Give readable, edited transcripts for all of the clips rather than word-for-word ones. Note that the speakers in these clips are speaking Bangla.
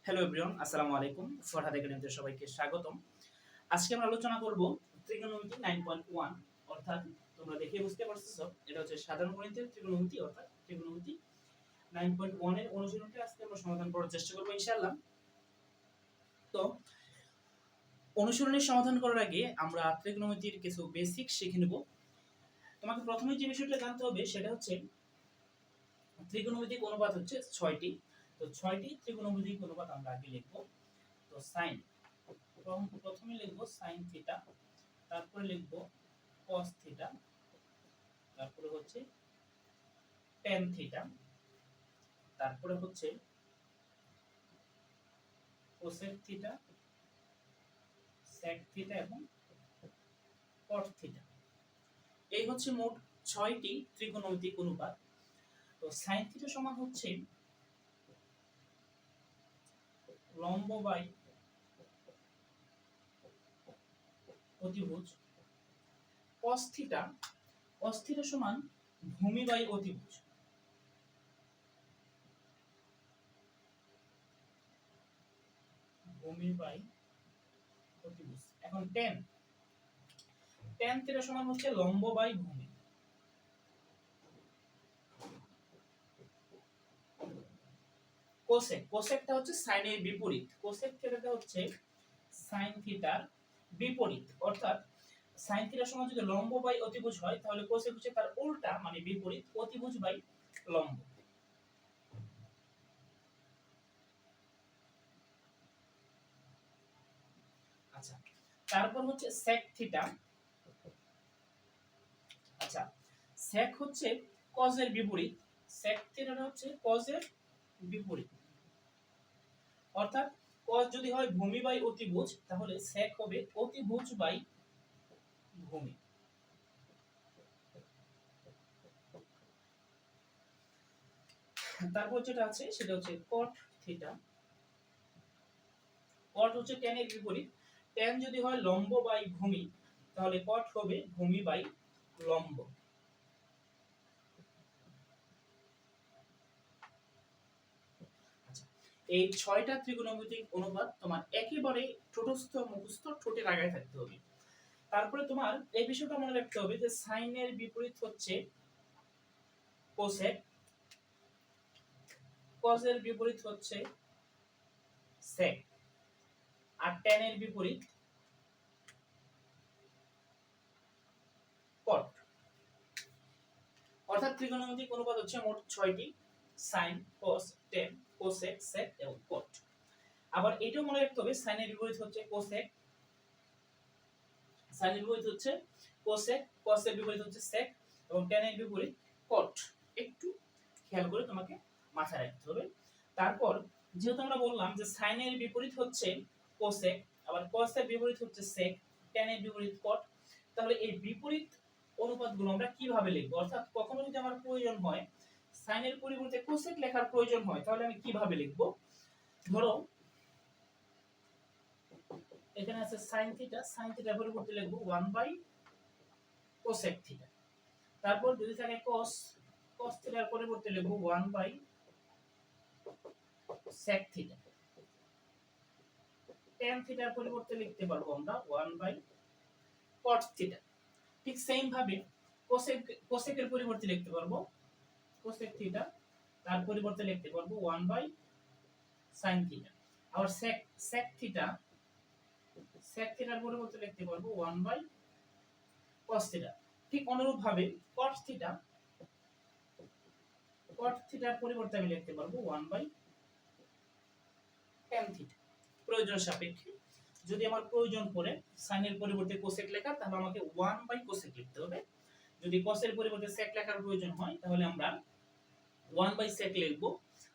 হ্যালো এভরিওয়ান, আসসালামু আলাইকুম। ফরহাদ একাডেমিতে সবাইকে স্বাগতম। আজকে আমরা আলোচনা করব ত্রিকোণমিতি 9.1, অর্থাৎ তোমরা দেখে বুঝতে পারছো এটা হচ্ছে সাধারণ গণিতের ত্রিকোণমিতি, অর্থাৎ ত্রিকোণমিতি 9.1 এর অনুশীলনটি আজকে আমরা সমাধান করার চেষ্টা করব ইনশাআল্লাহ। তো অনুশীলনের সমাধান করার আগে আমরা ত্রিকোণমিতির কিছু বেসিক শিখে নেব। তোমাকে প্রথমে যে বিষয়টা জানতে হবে সেটা হচ্ছে ত্রিকোণমিতিক অনুপাত হচ্ছে 6টি। তো 6টি ত্রিকোণমিতিক অনুপাত আমরা আগে লিখব। তো সাইন প্রথমে লিখব সাইন থিটা, তারপরে লিখব কস থিটা, তারপরে হচ্ছে ট্যান থিটা, তারপরে হচ্ছে কোসেক থিটা, সেক থিটা এবং কট থিটা। এই হচ্ছে মোট 6টি ত্রিকোণমিতিক অনুপাত। তো সাইন থিটা সমান হচ্ছে লম্ব বাই অতিভুজ, কস থিটা সমান ভূমি বাই অতিভুজ, ভূমি বাই অতিভুজ। এখন ট্যান থিটা সমান হচ্ছে লম্ব বাই ভূমি। কোসেকটা হচ্ছে সাইনের বিপরীত। কোসেক থিটাটা হচ্ছে সাইন থিটার বিপরীত, অর্থাৎ সাইন থিটার সমান যদি লম্ব বাই অতিভুজ হয় তাহলে কোসেক হচ্ছে তার উল্টা, মানে বিপরীত, অতিভুজ বাই লম্ব। আচ্ছা, তারপর হচ্ছে সেক থিটা। আচ্ছা, সেক হচ্ছে কজের বিপরীত। সেক থিটাটা হচ্ছে কজের বিপরীত, অর্থাৎ কজ যদি হয় ভূমি বাই অতিভুজ তাহলে সেক হবে অতিভুজ বাই ভূমি। তারপর যেটা আছে সেটা হচ্ছে কট থিটা। কট হচ্ছে ট্যান এর বিপরীত। ট্যান যদি হয় লম্ব বাই ভূমি তাহলে কট হবে ভূমি বাই লম্ব। এই 6টা ত্রিকোণমিতিক অনুপাত তোমার একেবারে ঠোঁটস্থ মুখস্থ ঠোঁটের আগায় থাকতে হবে। তারপরে তোমার এই বিষয়টা মনে রাখতে হবে যে সাইনের বিপরীত হচ্ছে কোসেক, কজের বিপরীত হচ্ছে সেক, আর ট্যানের বিপরীত কট। অর্থাৎ ত্রিকোণমিতিক অনুপাত হচ্ছে মোট 6টি: সাইন, কস, ট্যান, কোসেক, সেক এবং কট। আবার এটাও মনে রাখতে হবে সাইনের বিপরীত হচ্ছে কোসেক, সাইনের বিপরীত হচ্ছে কোসেক, কসের বিপরীত হচ্ছে সেক এবং ট্যানের বিপরীত কট। একটু খেয়াল করে তোমাকে মাথায় রাখতে হবে। তারপর যেহেতু আমরা বললাম যে সাইনের বিপরীত হচ্ছে কোসেক, আবার কসের বিপরীত হচ্ছে সেক, ট্যানের বিপরীত কট, তাহলে এই বিপরীত অনুপাতগুলো আমরা কিভাবে লিখব? অর্থাৎ কখনো যদি আমার প্রয়োজন হয় সাইনের পরিবর্তে কোসেক লেখার প্রয়োজন হয় তাহলে আমি কিভাবে লিখব? ধরো এখানে আছে sin থিটা, sin থিটার পরিবর্তে লিখব 1 বাই cosec থিটা। তারপর যদি থাকে cos, cos থিটার পরিবর্তে লিখব 1 বাই sec থিটা। tan থিটার পরিবর্তে লিখতে পারবো আমরা 1 বাই cot থিটা। ঠিক সেম ভাবে cosec এর পরিবর্তে লিখতে পারবো cosec থিটা, তার পরিবর্তে লিখতে পারবো 1 বাই sin থিটা। আবার sec থিটা, sec থিটার পরিবর্তে লিখতে পারবো 1 বাই cos থিটা। ঠিক অনুরূপ ভাবে cot থিটার পরিবর্তে আমি লিখতে পারবো 1 বাই tan থিটা। প্রয়োজন সাপেক্ষে যদি আমার প্রয়োজন পড়ে সাইনের পরিবর্তে কোসেক লেখা তাহলে আমাকে 1 বাই কোসেক লিখতে হবে। যদি কসের পরিবর্তে সেক লেখার প্রয়োজন হয় তাহলে আমরা 1 বাই সেক লিখব।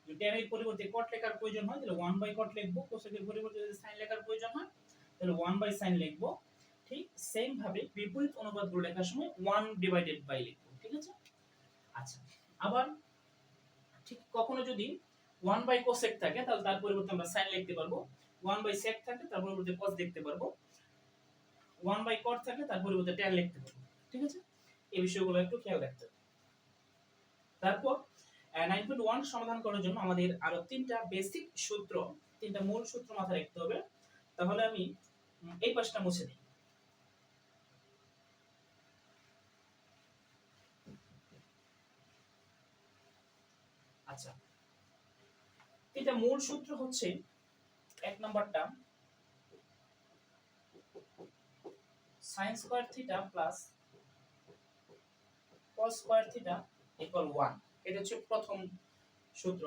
যদি tan এর পরিবর্তে cot লেখার প্রয়োজন হয় তাহলে 1 বাই cot লিখব। কোসেকের পরিবর্তে যদি সাইন লেখার প্রয়োজন হয় তাহলে 1 বাই সাইন লিখব। ঠিক সেম ভাবে বিপরীত অনুপাতগুলো লেখার সময় 1 ডিভাইডেড বাই লিখব। ঠিক আছে? আচ্ছা, আবার ঠিক কখনো যদি 1 বাই কোসেক থাকে তাহলে তার পরিবর্তে আমরা সাইন লিখতে পারবো। 1 বাই সেক থাকে তার পরিবর্তে cos লিখতে পারবো। 1 বাই cot থাকে তার পরিবর্তে tan লিখতে পারবো। ঠিক আছে? এই বিষয়গুলো একটু খেয়াল রাখতে হবে। তারপর 9.1 সমাধান করার জন্য আমাদের আরো তিনটা বেসিক সূত্র, তিনটা মূল সূত্র মাথায় রাখতে হবে। তাহলে আমি এই পাশটা মুছে দিই। আচ্ছা, তিনটা মূল সূত্র হচ্ছে, এক নাম্বারটা sin square theta plus cos square theta equal 1, এটা হচ্ছে প্রথম সূত্র।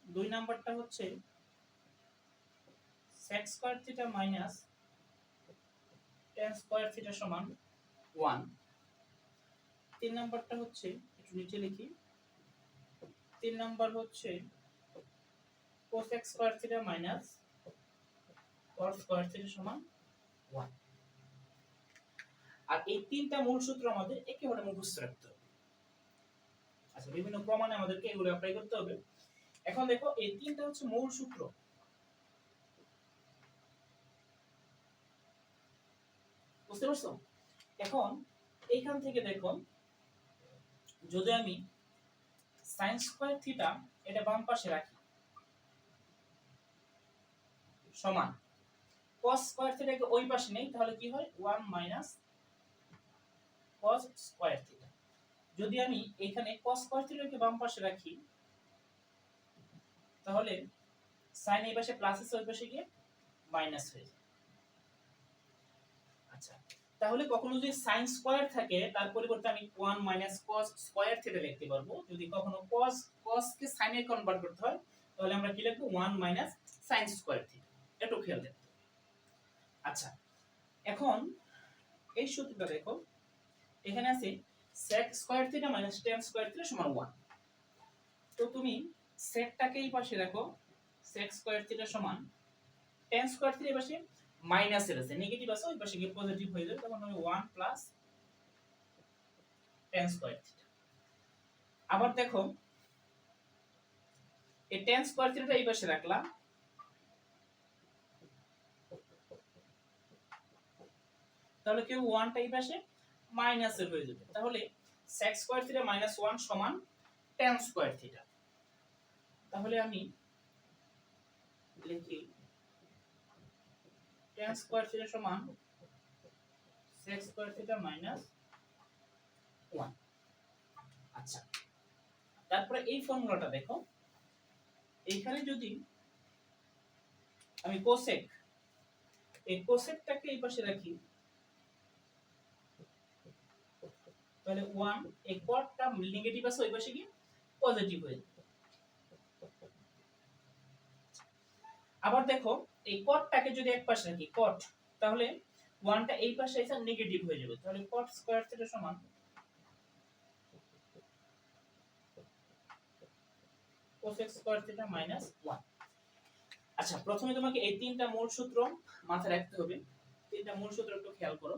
দুই নাম্বারটা হচ্ছে sec square theta minus tan square theta সমান 1। তিন নাম্বারটা হচ্ছে, একটু নিচে লিখি, তিন নাম্বার হচ্ছে cosec square theta minus cos square theta সমান 1। আর এই তিনটা মূল সূত্র আমাদের একেবারে মুখস্থ রাখতে হবে। আচ্ছা, বিভিন্ন প্রমাণে আমাদেরকে এগুলো অ্যাপ্লাই করতে হবে। এখন দেখো, এই তিনটা হচ্ছে মূল সূত্র। বুঝতে পারছো? এখন এইখান থেকে দেখো, যদি আমি sin স্কয়ার থিটা এটা বাম পাশে রাখি সমান cos স্কয়ার থিটাকে ওই পাশে নেই, তাহলে কি হয় 1 মাইনাস cos স্কয়ার থিটা। যদি আমি এখানে cos স্কয়ার থিটাকে বাম পাশে রাখি, তাহলে sin এই পাশে প্লাস আছে, ওই পাশে গিয়ে মাইনাস হয়ে যায়। আচ্ছা, তাহলে কখনো যদি sin স্কয়ার থাকে তার পরিবর্তে আমি 1 মাইনাস cos স্কয়ার থিটা লিখতে পারবো। যদি কখনো cos কে sin এ কনভার্ট করতে হয়, তাহলে আমরা কি লিখব 1 মাইনাস sin স্কয়ার থিটা। একটু খেয়াল রাখতে। আচ্ছা, এখন এই সূত্রটা দেখো, এখানে আছে sec square theta minus tan square theta সমান 1। তো তুমি secটাকে এই পাশে রাখো, sec স্কয়ার থিটা সমান tan স্কয়ার থিটা এই পাশে মাইনাস এর আছে, নেগেটিভ আছে, ওই পাশে গিয়ে পজিটিভ হয়ে যাবে, তখন হবে 1 প্লাস tan স্কয়ার থিটা। আবার দেখো, এই tan স্কয়ার থিটাটা এই পাশে রাখলাম, তাহলে কি 1 টা এই পাশে মাইনাস এর হয়ে যাবে, তাহলে sec স্কয়ার থিটা মাইনাস 1 সমান tan স্কয়ার থিটা। তাহলে আমি লিখি tan স্কয়ার থিটা সমান sec স্কয়ার থিটা মাইনাস 1। আচ্ছা, তারপরে এই ফর্মুলাটা দেখো, এইখানে যদি আমি কোসেক, এই কোসেকটাকে এই পাশে রাখি, তাহলে 1, এই কটটা নেগেটিভ আছে, ওই পাশে গিয়ে পজিটিভ হয়ে যাবে। আবার দেখো, এই কটটাকে যদি এক পাশে রাখি কট, তাহলে 1 টা এই পাশে এসে নেগেটিভ হয়ে যাবে, তাহলে cot স্কয়ার থিটা সমান cosec স্কয়ার থিটা মাইনাস 1। আচ্ছা, প্রথমে তোমাকে এই তিনটা মূল সূত্র মাথায় রাখতে হবে। তিনটা মূল সূত্র একটু খেয়াল করো।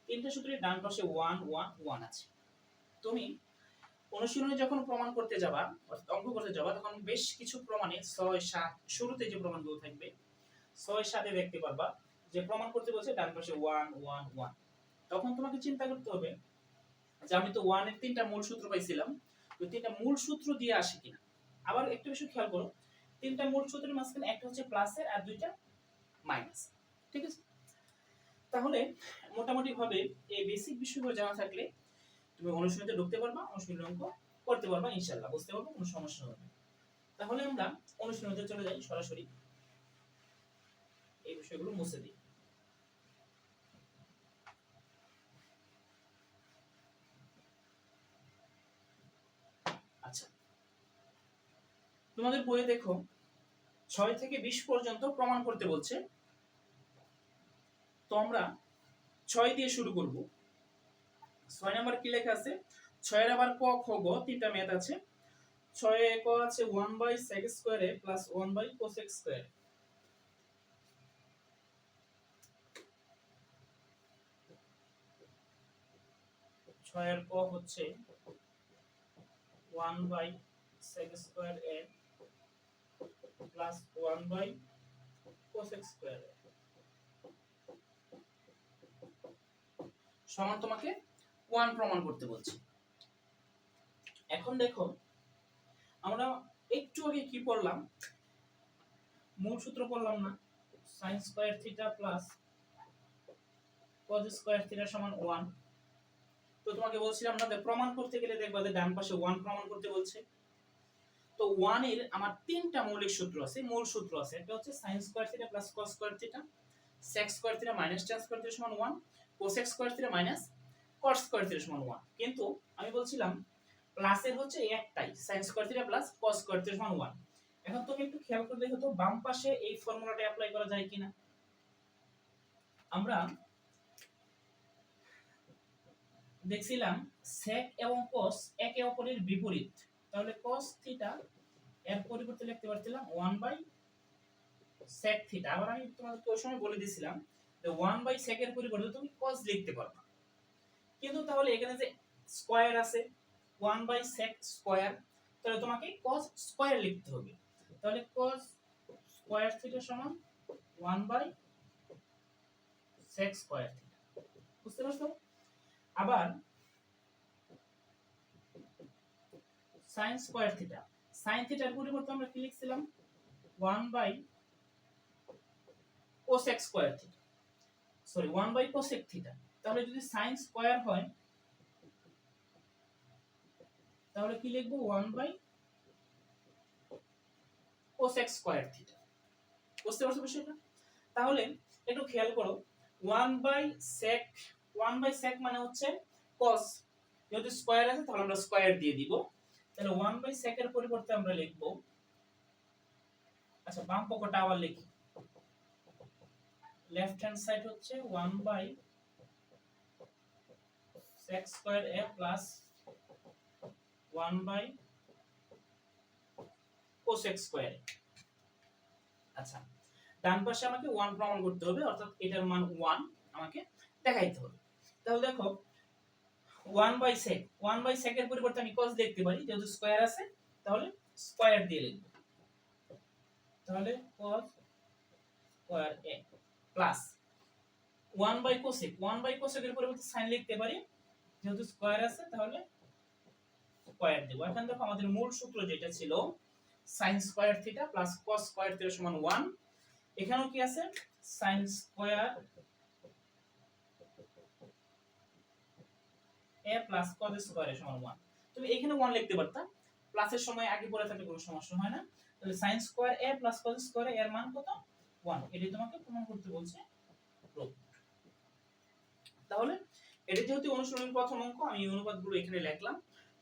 তিনটা সূত্রের ডান পাশে 1 1 1 আছে। তুমি অনুশীলনে যখন প্রমাণ করতে যাবা, অর্থাৎ অঙ্ক করতে যাবা, তখন বেশ কিছু প্রমাণে 6 7 শুরুতে যে প্রমাণগুলো থাকবে 6 7 এ দেখতে পারবা যে প্রমাণ করতে বলছে ডান পাশে 1 1 1। তখন তোমাকে চিন্তা করতে হবে যে আমি তো 1 এর তিনটা মূল সূত্র পাইছিলাম, তো তিনটা মূল সূত্র দিয়ে আসে কিনা। আবার একটু বেশি খেয়াল করো, তিনটা মূল সূত্রের মাঝখানে একটা হচ্ছে প্লাসের আর দুইটা মাইনাস, ঠিক আছে? তাহলে মোটামুটি ভাবে এই বেসিক বিষয়গুলো জানা থাকলে তুমি অনুশীলনীতে ঢুকতে পারবা, অনুশীলনী অঙ্ক করতে পারবা, ইনশাআল্লাহ বুঝতে পারবা, কোনো সমস্যা হবে না। তাহলে আমরা অনুশীলনীতে চলে যাই সরাসরি, এই বিষয়গুলো মুছে দিই। আচ্ছা, তোমাদের বইয়ে দেখো 6 থেকে 20 পর্যন্ত প্রমাণ করতে বলছে। তো আমরা 6 দিয়ে শুরু করব। 6 নাম্বার কি লেখা আছে, 6 এর আবার ক খ গ তিনটা ম্যাথ আছে। 6 এ ক আছে 1/sec square a plus 1/cosec square. 6 এর ক হচ্ছে 1/sec square a plus 1/cosec square সমান তোমাকে 1 প্রমাণ করতে বলছে। এখন দেখো, আমরা একটু আগে কি পড়লাম, মূল সূত্র পড়লাম না, sin square theta plus cos square theta সমান 1। তো তোমাকে বলছিলাম না যে প্রমাণ করতে গেলে দেখবা যে ডান পাশে 1 প্রমাণ করতে বলছে। তো 1 এর আমার তিনটা মৌলিক সূত্র আছে, মূল সূত্র আছে। একটা হচ্ছে sin square theta plus cos square theta, sec square theta minus tan square theta সমান 1, cosec square theta minus cot square theta সমান 1। কিন্তু আমি বলছিলাম প্লাসের হচ্ছে একটাই, sin square theta plus cos square theta সমান 1। এখন তুমি একটু খেয়াল করে দেখো তো বাম পাশে এই ফর্মুলাটা অ্যাপ্লাই করা যায় কিনা। আমরা দেখছিলাম sec এবং cos একে অপরের বিপরীত, তাহলে cos থিটা এর পরিবর্তে লিখতে পারছিলাম 1/sec থিটা। আবার আমি তোমাদেরকে ওই সময় বলে দিয়েছিলাম যে 1/sec এর পরিবর্তে তুমি cos লিখতে পারবা, কিন্তু তাহলে এখানে যে স্কয়ার আছে 1/sec স্কয়ার, তাহলে তোমাকে cos স্কয়ার লিখতে হবে। তাহলে cos স্কয়ার থিটা সমান 1/sec স্কয়ার থিটা। বুঝতে পারছো? আবার sin স্কয়ার থিটা, sin থিটার পরিবর্তে আমরা কি লিখছিলাম 1/cosec square theta, sorry 1/cosec theta. তাহলে যদি sin স্কয়ার হয় তাহলে কি লিখবো 1/cosec স্কয়ার থিটা। বুঝতে পারছো বিষয়টা? তাহলে একটু খেয়াল করো 1/sec, 1/sec মানে হচ্ছে cos, যদি স্কয়ার আছে তাহলে আমরা স্কয়ার দিয়ে দিব। তাহলে 1/sec এর পরিবর্তে আমরা লিখব, আচ্ছা বাম পক্ষটা আবার লিখি, লেফট হ্যান্ড সাইড হচ্ছে 1/sec square a plus 1/cosec square. আচ্ছা ডান পাশে আমাকে 1 প্রমাণ করতে হবে, অর্থাৎ এটার মান 1 আমাকে দেখাইতে হবে। তাহলে দেখো 1/sec, 1/sec এর পরিবর্তে আমি cos লিখতে পারি, যেহেতু স্কয়ার আছে তাহলে স্কয়ার দিয়ে লিখব। তাহলে cos square a plus 1/cosec, 1/cosec এর পরিবর্তে sin লিখতে পারি, যেহেতু স্কয়ার আছে তাহলে স্কয়ার দেব। এখন দেখো আমাদের মূল সূত্র যেটা ছিল sin square theta plus cos square theta সমান 1, এখানেও কি আছে sin square a plus cos square সমান 1। তুমি এখানে 1 লিখতে পারতা, প্লাসের সময় আগে পরে থাকলে কোনো সমস্যা হয় না। তাহলে sin square a plus cos square এর মান কত 1, এটাই তোমাকে প্রমাণ করতে বলছে। তাহলে এটা যেহেতু অনুশীলনের প্রথম অঙ্ক, আমি অনুপাতগুলো এখানে লিখলাম,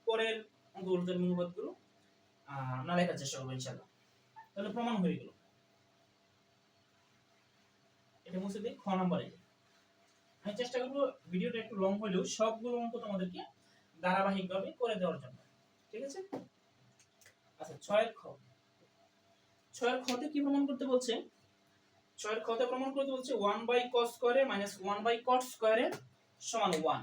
পরের অঙ্কগুলোতে অনুপাতগুলো না লেখার চেষ্টা করব ইনশাআল্লাহ। তাহলে প্রমাণ হয়ে গেল। এটা মুছে দিই, খ নম্বরে আমি চেষ্টা করব ভিডিওটা একটু লং হলেও সবগুলো অঙ্ক তোমাদেরকে ধারাবাহিকভাবে করে দেওয়ার জন্য, ঠিক আছে? আচ্ছা 6 এর খ, 6 এর খতে কি প্রমাণ করতে বলছে? 6 এর খতে প্রমাণ করতে বলছে 1/cos স্কয়ারে মাইনাস 1/cot স্কয়ারে সমান 1,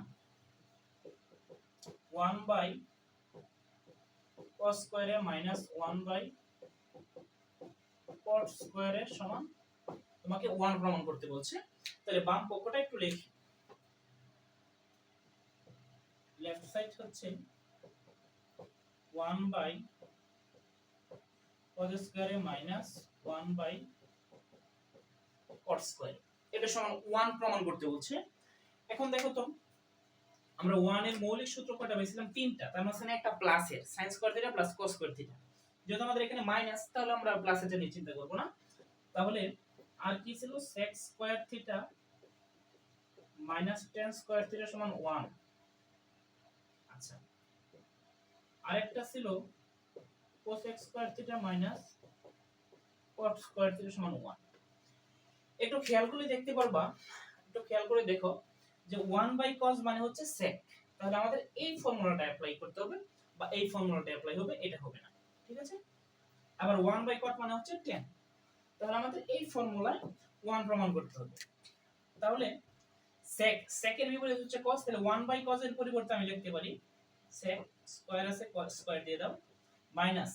1/cos স্কয়ারে মাইনাস 1/cot স্কয়ারে সমান, তোমাকে 1 প্রমাণ করতে বলছে। তাহলে বাম পক্ষটা একটু লিখি, লেফট সাইড হচ্ছে 1/cos স্কয়ারে মাইনাস 1/cot স্কয়ার, এটা সমান 1 প্রমাণ করতে বলছে। এখন দেখো তো আমরা 1 এর মৌলিক সূত্র কয়টা পেয়েছিলাম? 3টা। তার মাঝখানে একটা প্লাসের sin square theta plus cos square theta, যেহেতু আমাদের এখানে মাইনাস তাহলে আমরা প্লাসেরটা নিয়ে চিন্তা করব না। তাহলে আর কি ছিল? sec square theta minus tan square theta সমান 1। আচ্ছা আরেকটা ছিল cosec square theta minus cot square theta সমান 1। একটু খেয়াল করে দেখতে পারবা, একটু খেয়াল করে দেখো যে 1/cos মানে হচ্ছে sec, তাহলে আমাদের এই ফর্মুলাটা অ্যাপ্লাই করতে হবে, বা এই ফর্মুলাটা অ্যাপ্লাই হবে, এটা হবে না, ঠিক আছে? আবার 1/cot মানে হচ্ছে tan, তাহলে আমাদের এই ফর্মুলায় 1 প্রমাণ করতে হবে। তাহলে sec, sec এর বিপরীত হচ্ছে cos, তাহলে 1/cos এর পরিবর্তে আমি লিখতে পারি sec স্কয়ার আছে cos স্কয়ার দিয়ে দাও, মাইনাস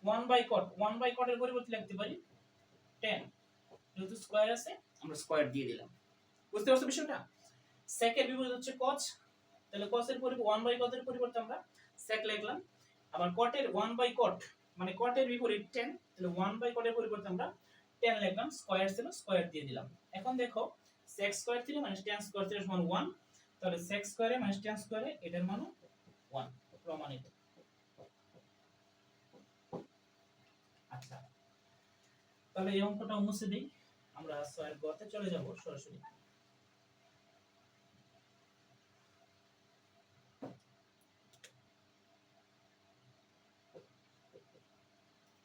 1/cot, 1/cot এর পরিবর্তে লিখতে পারি tan, যেহেতু স্কয়ার আছে আমরা স্কয়ার দিয়ে দিলাম। বুঝতে পারছো বিষয়টা? sec এর বিপরীত হচ্ছে cos, তাহলে cos এর পরিবর্তে 1/cos এর পরিবর্তে আমরা sec লিখলাম। আবার cot এর 1/cot, মানে cot এর বিপরীত tan, তাহলে 1 বাই cot এর পরিবর্তে আমরা tan লিখলাম, স্কয়ার ছিল স্কয়ার দিয়ে দিলাম। এখন দেখো sec square theta minus tan square theta সমান 1, তাহলে sec স্কয়ারে মাইনাস tan স্কয়ারে এটার মান 1 প্রমাণিত। আচ্ছা, তাহলে এই অঙ্কটা মুছে দেই, আমরা 6 এর গতে চলে যাব সরাসরি।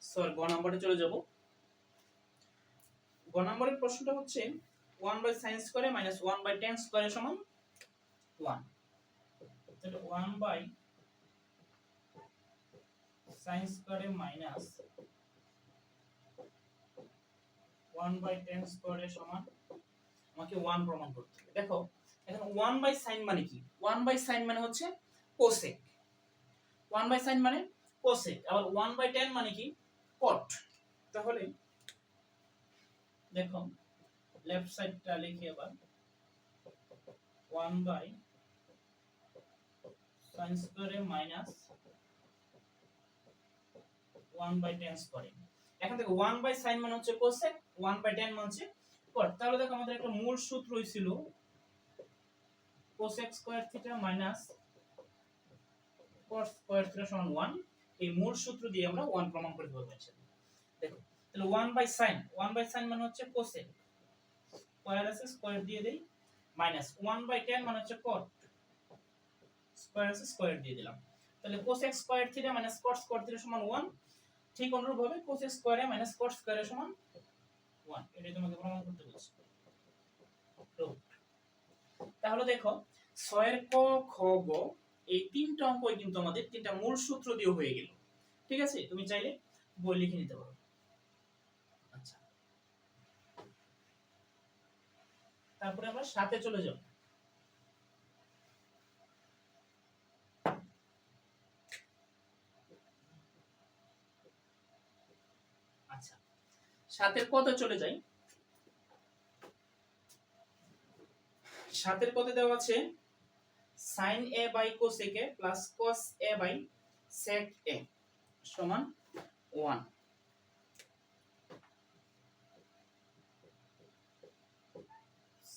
সরি, গ নম্বরে চলে যাব। গ নম্বরের প্রশ্নটা হচ্ছে 1 বাই sin স্কয়ারে মাইনাস 1 বাই tan স্কয়ারে সমান 1। তাহলে 1 বাই sin স্কয়ারে মাইনাস 1 বাই tan স্কয়ারে সমান, আমাকে 1 প্রমাণ করতে হবে। দেখো এখন 1 বাই sin মানে কি? 1 বাই sin মানে হচ্ছে cosec, 1 বাই sin মানে cosec, আবার 1 বাই tan মানে কি? cot। তাহলে দেখো লেফট সাইডটা লিখি আবার, 1 বাই sin স্কয়ারে মাইনাস 1 বাই tan স্কয়ারে। এখন দেখো 1 বাই sin মানে হচ্ছে cosec, 1 বাই tan মানে হচ্ছে cot। তাহলে দেখো আমাদের একটা মূল সূত্রই ছিল cosec square theta minus cot square theta সমান 1। এই মূল সূত্র দিয়ে আমরা 1 প্রমাণ করে দেব। দেখো তাহলে 1 বাই sin মানে হচ্ছে cosec, স্কয়ার আছে স্কয়ার দিয়ে দেই, মাইনাস 1 বাই tan মানে হচ্ছে cot, স্কয়ার আছে স্কয়ার দিয়ে দিলাম। তাহলে cosec square theta minus cot square theta সমান 1। ঠিক অনুরূপভাবে cosec স্কয়ারে মাইনাস cot স্কয়ারে সমান 1। এটাই তোমাকে প্রমাণ করতে বলছি। তাহলে দেখো 6 এর ক, খ, গ এই তিনটা অঙ্কই কিন্তু আমাদের তিনটা মূল সূত্র দিয়ে হয়ে গেল। ঠিক আছে, তুমি চাইলে বই লিখে নিতে পারো। আচ্ছা, তারপরে আমরা 7 এ চলে যাব। আচ্ছা, 7 এর কত চলে যাই। 7 এর কত দেওয়া আছে sin a by cosec a plus cos a by sec a সমান 1।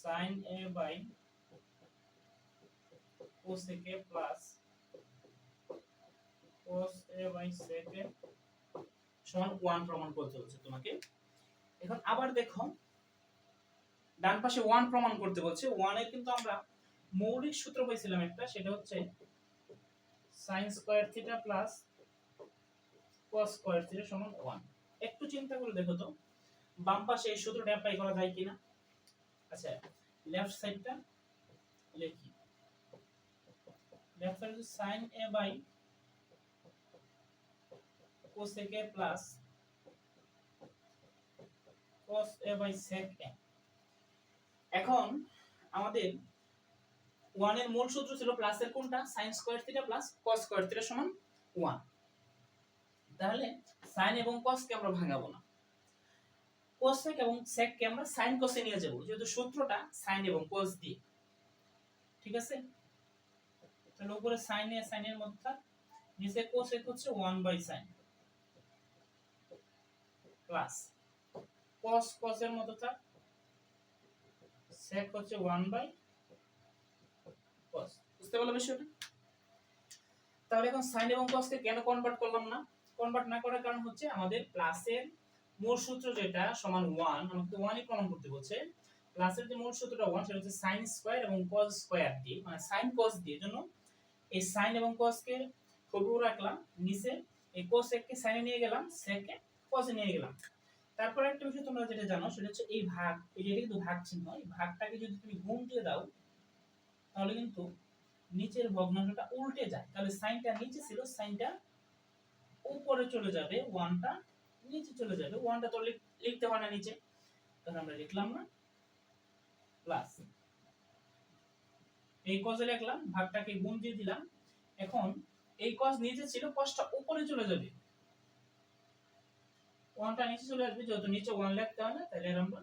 sin a by cosec a plus cos a by sec a সমান 1 প্রমাণ করতে হচ্ছে তোমাকে। এখন আবার দেখো ডান পাশে 1 প্রমাণ করতে বলছে। 1 এর কিন্তু আমরা মৌলিক সূত্র পাইছিলাম একটা, সেটা হচ্ছে sin square theta plus cos square theta সমান 1। একটু চিন্তা করে দেখো তো বাম পাশে এই সূত্রটা অ্যাপ্লাই করা যায় কিনা। আচ্ছা, লেফট সাইডটা লিখি, left side sin a by cosec a plus cos a by sec a। এখন আমাদের 1 এর মূল সূত্র ছিল প্লাসের কোনটা, sin square theta plus cos square theta সমান 1। তাহলে sin এবং cos কে আমরা ভাঙাবো না, cosec এবং sec কে আমরা sin cos এ নিয়ে যাব, যেহেতু সূত্রটা sin এবং cos দিয়ে। ঠিক আছে, তাহলে উপরে sin এ sin এর মধ্যে থাক, নিচে cosec হচ্ছে 1 by sin plus cos cos এর মধ্যে থাক, sec হচ্ছে 1 বাই cos। বুঝতে পারলে বিষয়টা? তাহলে এখন sin এবং cos কে কেন কনভার্ট করলাম না? কনভার্ট না করার কারণ হচ্ছে আমাদের প্লাসের মূল সূত্র যেটা সমান 1, আমাকে 1 ই প্রমাণ করতে বলছে। প্লাসের যে মূল সূত্রটা 1 সেটা হচ্ছে sin স্কয়ার এবং cos স্কয়ার দিয়ে, মানে sin cos দিয়ে, জন্য এই sin এবং cos কে হুবহু রাখলাম, নিচে এই cosec কে sin এ নিয়ে গেলাম, sec কে cos এ নিয়ে গেলাম। তারপর একটা বিষয় তোমরা যেটা জানো সেটা হচ্ছে এই ভাগ, এই যে এটা কিন্তু ভাগ চিহ্ন, এই ভাগটাকে যদি তুমি গুণ দিয়ে দাও তাহলে কিন্তু নিচের ভগ্নাংশটা উল্টে যায়। তাহলে সাইনটা নিচে ছিল, সাইনটা উপরে চলে যাবে, 1টা নিচে চলে যাবে। 1টা তো লিখতে হয় না নিচে, তাহলে আমরা লিখলাম না, প্লাস এই cos এ লিখলাম, ভাগটাকে গুণ দিয়ে দিলাম। এখন এই cos নিচে ছিল, cosটা উপরে চলে যাবে, 1টা নিচে চলে আসবে, যেহেতু নিচে 1 লিখতে হয় না তাহলে আমরা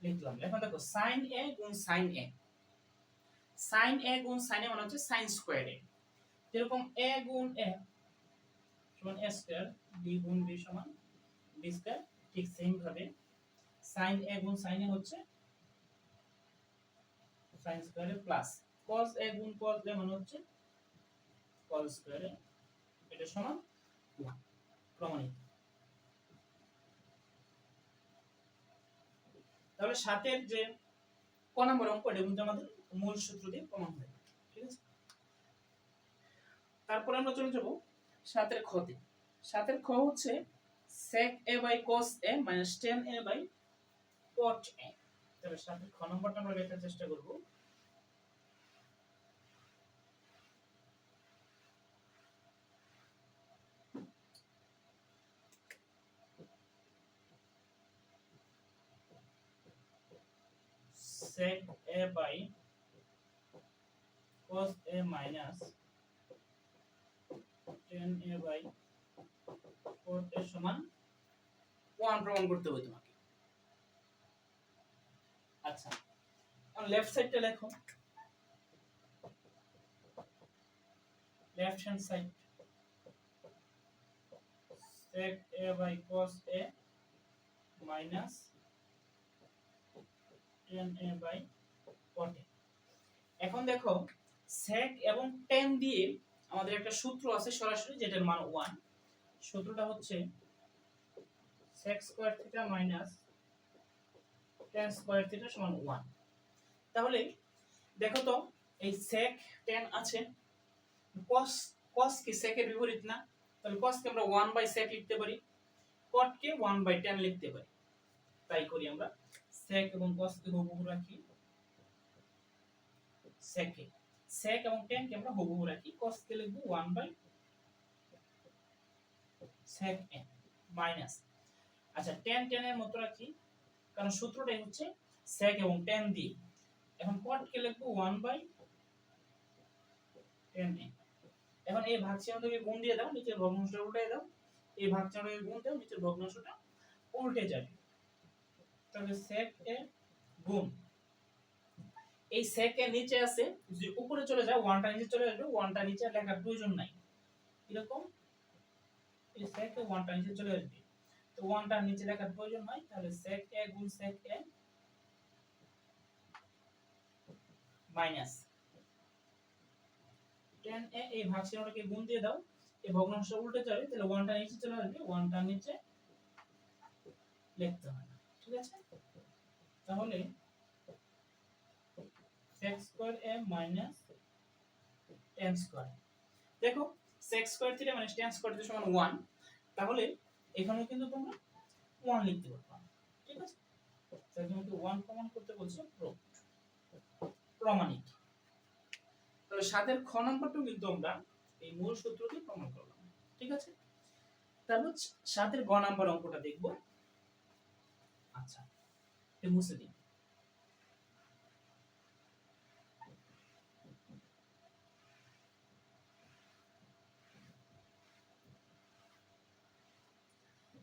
লিখলাম। এখন দেখো sin a গুণ sin a, sin a গুণ sin a মানে হচ্ছে sin স্কয়ার a, এরকম a গুণ a সমান a স্কয়ার b গুণ b সমান b স্কয়ার। ঠিক সেম ভাবে sin a গুণ sin a হচ্ছে sin স্কয়ারে প্লাস cos a গুণ cos a মানে হচ্ছে cos স্কয়ারে, এটা সমান 1 প্রমাণিত। তাহলে সাতের যে ক নম্বর অঙ্ক এটা কিন্তু আমাদের মূল সূত্র দিয়ে প্রমাণ হয়ে গেল, ঠিক আছে। তারপর আমরা চলে যাব সাতের খতে। সাতের খ হচ্ছে sec a by cos a minus tan a by cot a। তাহলে সাতের খ নম্বরটা আমরা লেখার চেষ্টা করব। sec a by cos a minus tan a by cot a সমান 1 প্রমাণ করতে হবে তোমাকে। আচ্ছা, এখন লেফট সাইডটা লেখো, left hand side sec a by cos a minus tan a by cot a। এখন দেখো sec এবং tan দিয়ে আমাদের একটা সূত্র আছে সরাসরি, যেটার মান 1। সূত্রটা হচ্ছে sec square theta minus tan square theta সমান 1। তাহলে দেখো তো এই sec tan আছে, cos কি sec এর বিপরীত না, তাহলে cos কে আমরা 1 বাই sec লিখতে পারি, cot কে 1 বাই tan লিখতে পারি। তাই করি আমরা, sec এবং cos কে হুবহু রাখি, sec এবং tan কে আমরা হুবহু রাখি, cos কে লিখব 1 বাই sec n মাইনাস। আচ্ছা, tan এর মতো রাখি, কারণ সূত্রটাই হচ্ছে sec এবং tan দিয়ে। এখন cot কে লিখব 1 বাই tan n। এখন এই ভাগচিহ্নটাকে গুণ দিয়ে দাও, নিচের ভগ্নাংশটা উল্টে দাও, এই ভাগচিহ্নটাকে গুণ দাও, নিচের ভগ্নাংশটা উল্টে যাবে। তাহলে sec a গুণ এই sec এর নিচে আছে, যদি উপরে চলে যায় 1টা নিচে চলে আসবে, 1টা নিচে লেখার প্রয়োজন নাই। এরকম এই sec এ 1টা নিচে চলে আসবে, তো 1টা নিচে লেখার প্রয়োজন নাই। তাহলে sec a গুণ sec a minus tan a, এই ভাগচিহ্নটাকে গুণ দিয়ে দাও, এই ভগ্নাংশ উল্টে যাবে, তাহলে 1টা নিচে চলে আসবে, 1টা নিচে লিখতে হবে, ঠিক আছে। তাহলে sec square a minus tan square. দেখো sec square theta minus tan square theta সমান 1, তাহলে এখানেও কিন্তু তোমরা 1 লিখতে পারবে, ঠিক আছে। তাহলে তোমাকে 1 প্রমাণ করতে বলছে, প্রমাণিত। তাহলে সাতের খ নম্বরটাও কিন্তু আমরা এই মূল সূত্র দিয়ে প্রমাণ করলাম, ঠিক আছে। তারপর সাতের গ নাম্বার অঙ্কটা দেখব। আচ্ছা, এটা মুছে দিই।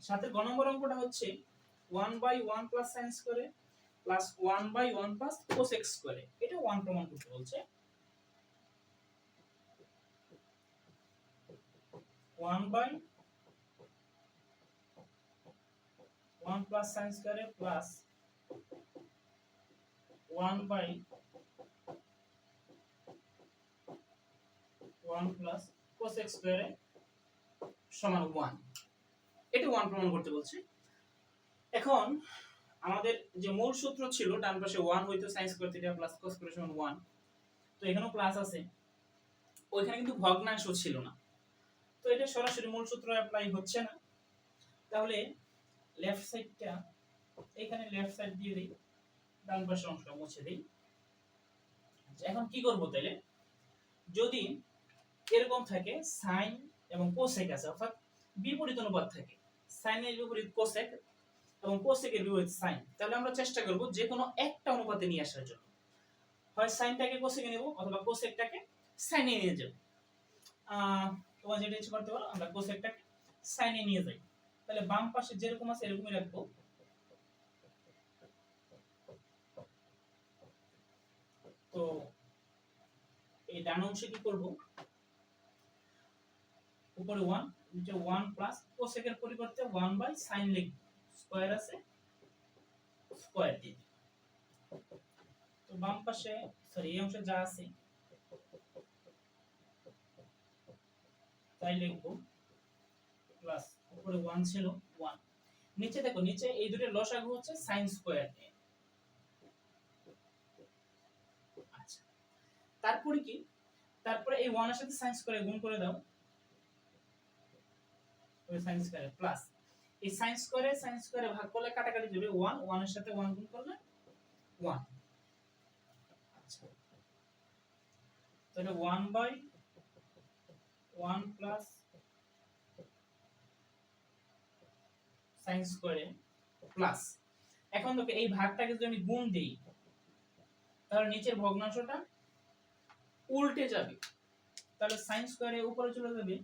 সাতের গ নম্বর অঙ্কটা হচ্ছে 1/1 প্লাস sin স্কয়ারে প্লাস 1/1 প্লাস cos x স্কয়ারে, এটা 1 প্রমাণ করতে বলছে। 1/1 প্লাস sin স্কয়ারে প্লাস 1/1 প্লাস cos x স্কয়ারে সমান 1, এটা 1 প্রমাণ করতে বলছে। এখন আমাদের যে মূল সূত্র ছিল ডান পাশে 1 হইতো sin square theta plus cos square সমান 1, তো এখানেও প্লাস আছে, ওইখানে কিন্তু ভগ্নাংশ ছিল না, তো এটা সরাসরি মূল সূত্র অ্যাপ্লাই হচ্ছে না। তাহলে লেফট সাইডটা এখানে লেফট সাইড দিয়ে দেই, ডান পাশের অংশটা মুছে দেই। এখন কি করব তাহলে, যদি এরকম থাকে sin এবং cosec আছে, অর্থাৎ বিপরীত অনুপাত থাকে, sin এর বিপরীত cosec এবং cosec এর বিপরীত sin, তাহলে আমরা চেষ্টা করব যে কোনো একটা অনুপাতে নিয়ে আসার জন্য, হয় sinটাকে cosec এ নেব অথবা cosecটাকে sin এ নিয়ে যাব। তোমরা যেটা ইচ্ছা করতে পারো, আমরা cosecটাকে sin এ নিয়ে যাই। তাহলে বাম পাশে যেরকম আছে এরকমই রাখবো। তো এই ডান অংশে কি করব, উপরে 1 নিচে 1 প্লাস কোসেক এর পরিবর্তে 1 বাই sin লিখব, স্কয়ার আছে স্কয়ার দিয়ে দিই। তো বাম পাশে সরি এই অংশে যা আছে তাই লিখব, প্লাস উপরে 1 ছিল 1, নিচে দেখো নিচে এই দুটোর লসাগু হচ্ছে sin স্কয়ার এ। আচ্ছা, তারপরে কি, তারপরে এই 1 এর সাথে sin স্কয়ারে গুণ করে দাও, ওই sin স্কয়ারে প্লাস এই sin স্কয়ারে ভাগ করলে কাটাকাটি যাবে 1, 1 এর সাথে 1 গুণ করলে 1। আচ্ছা, তাহলে 1 বাই 1 প্লাস sin স্কয়ারে প্লাস, এখন দেখো এই ভাগটাকে যদি আমি গুণ দেই তাহলে নিচের ভগ্নাংশটা উল্টে যাবে, তাহলে sin স্কয়ারে উপরে চলে যাবে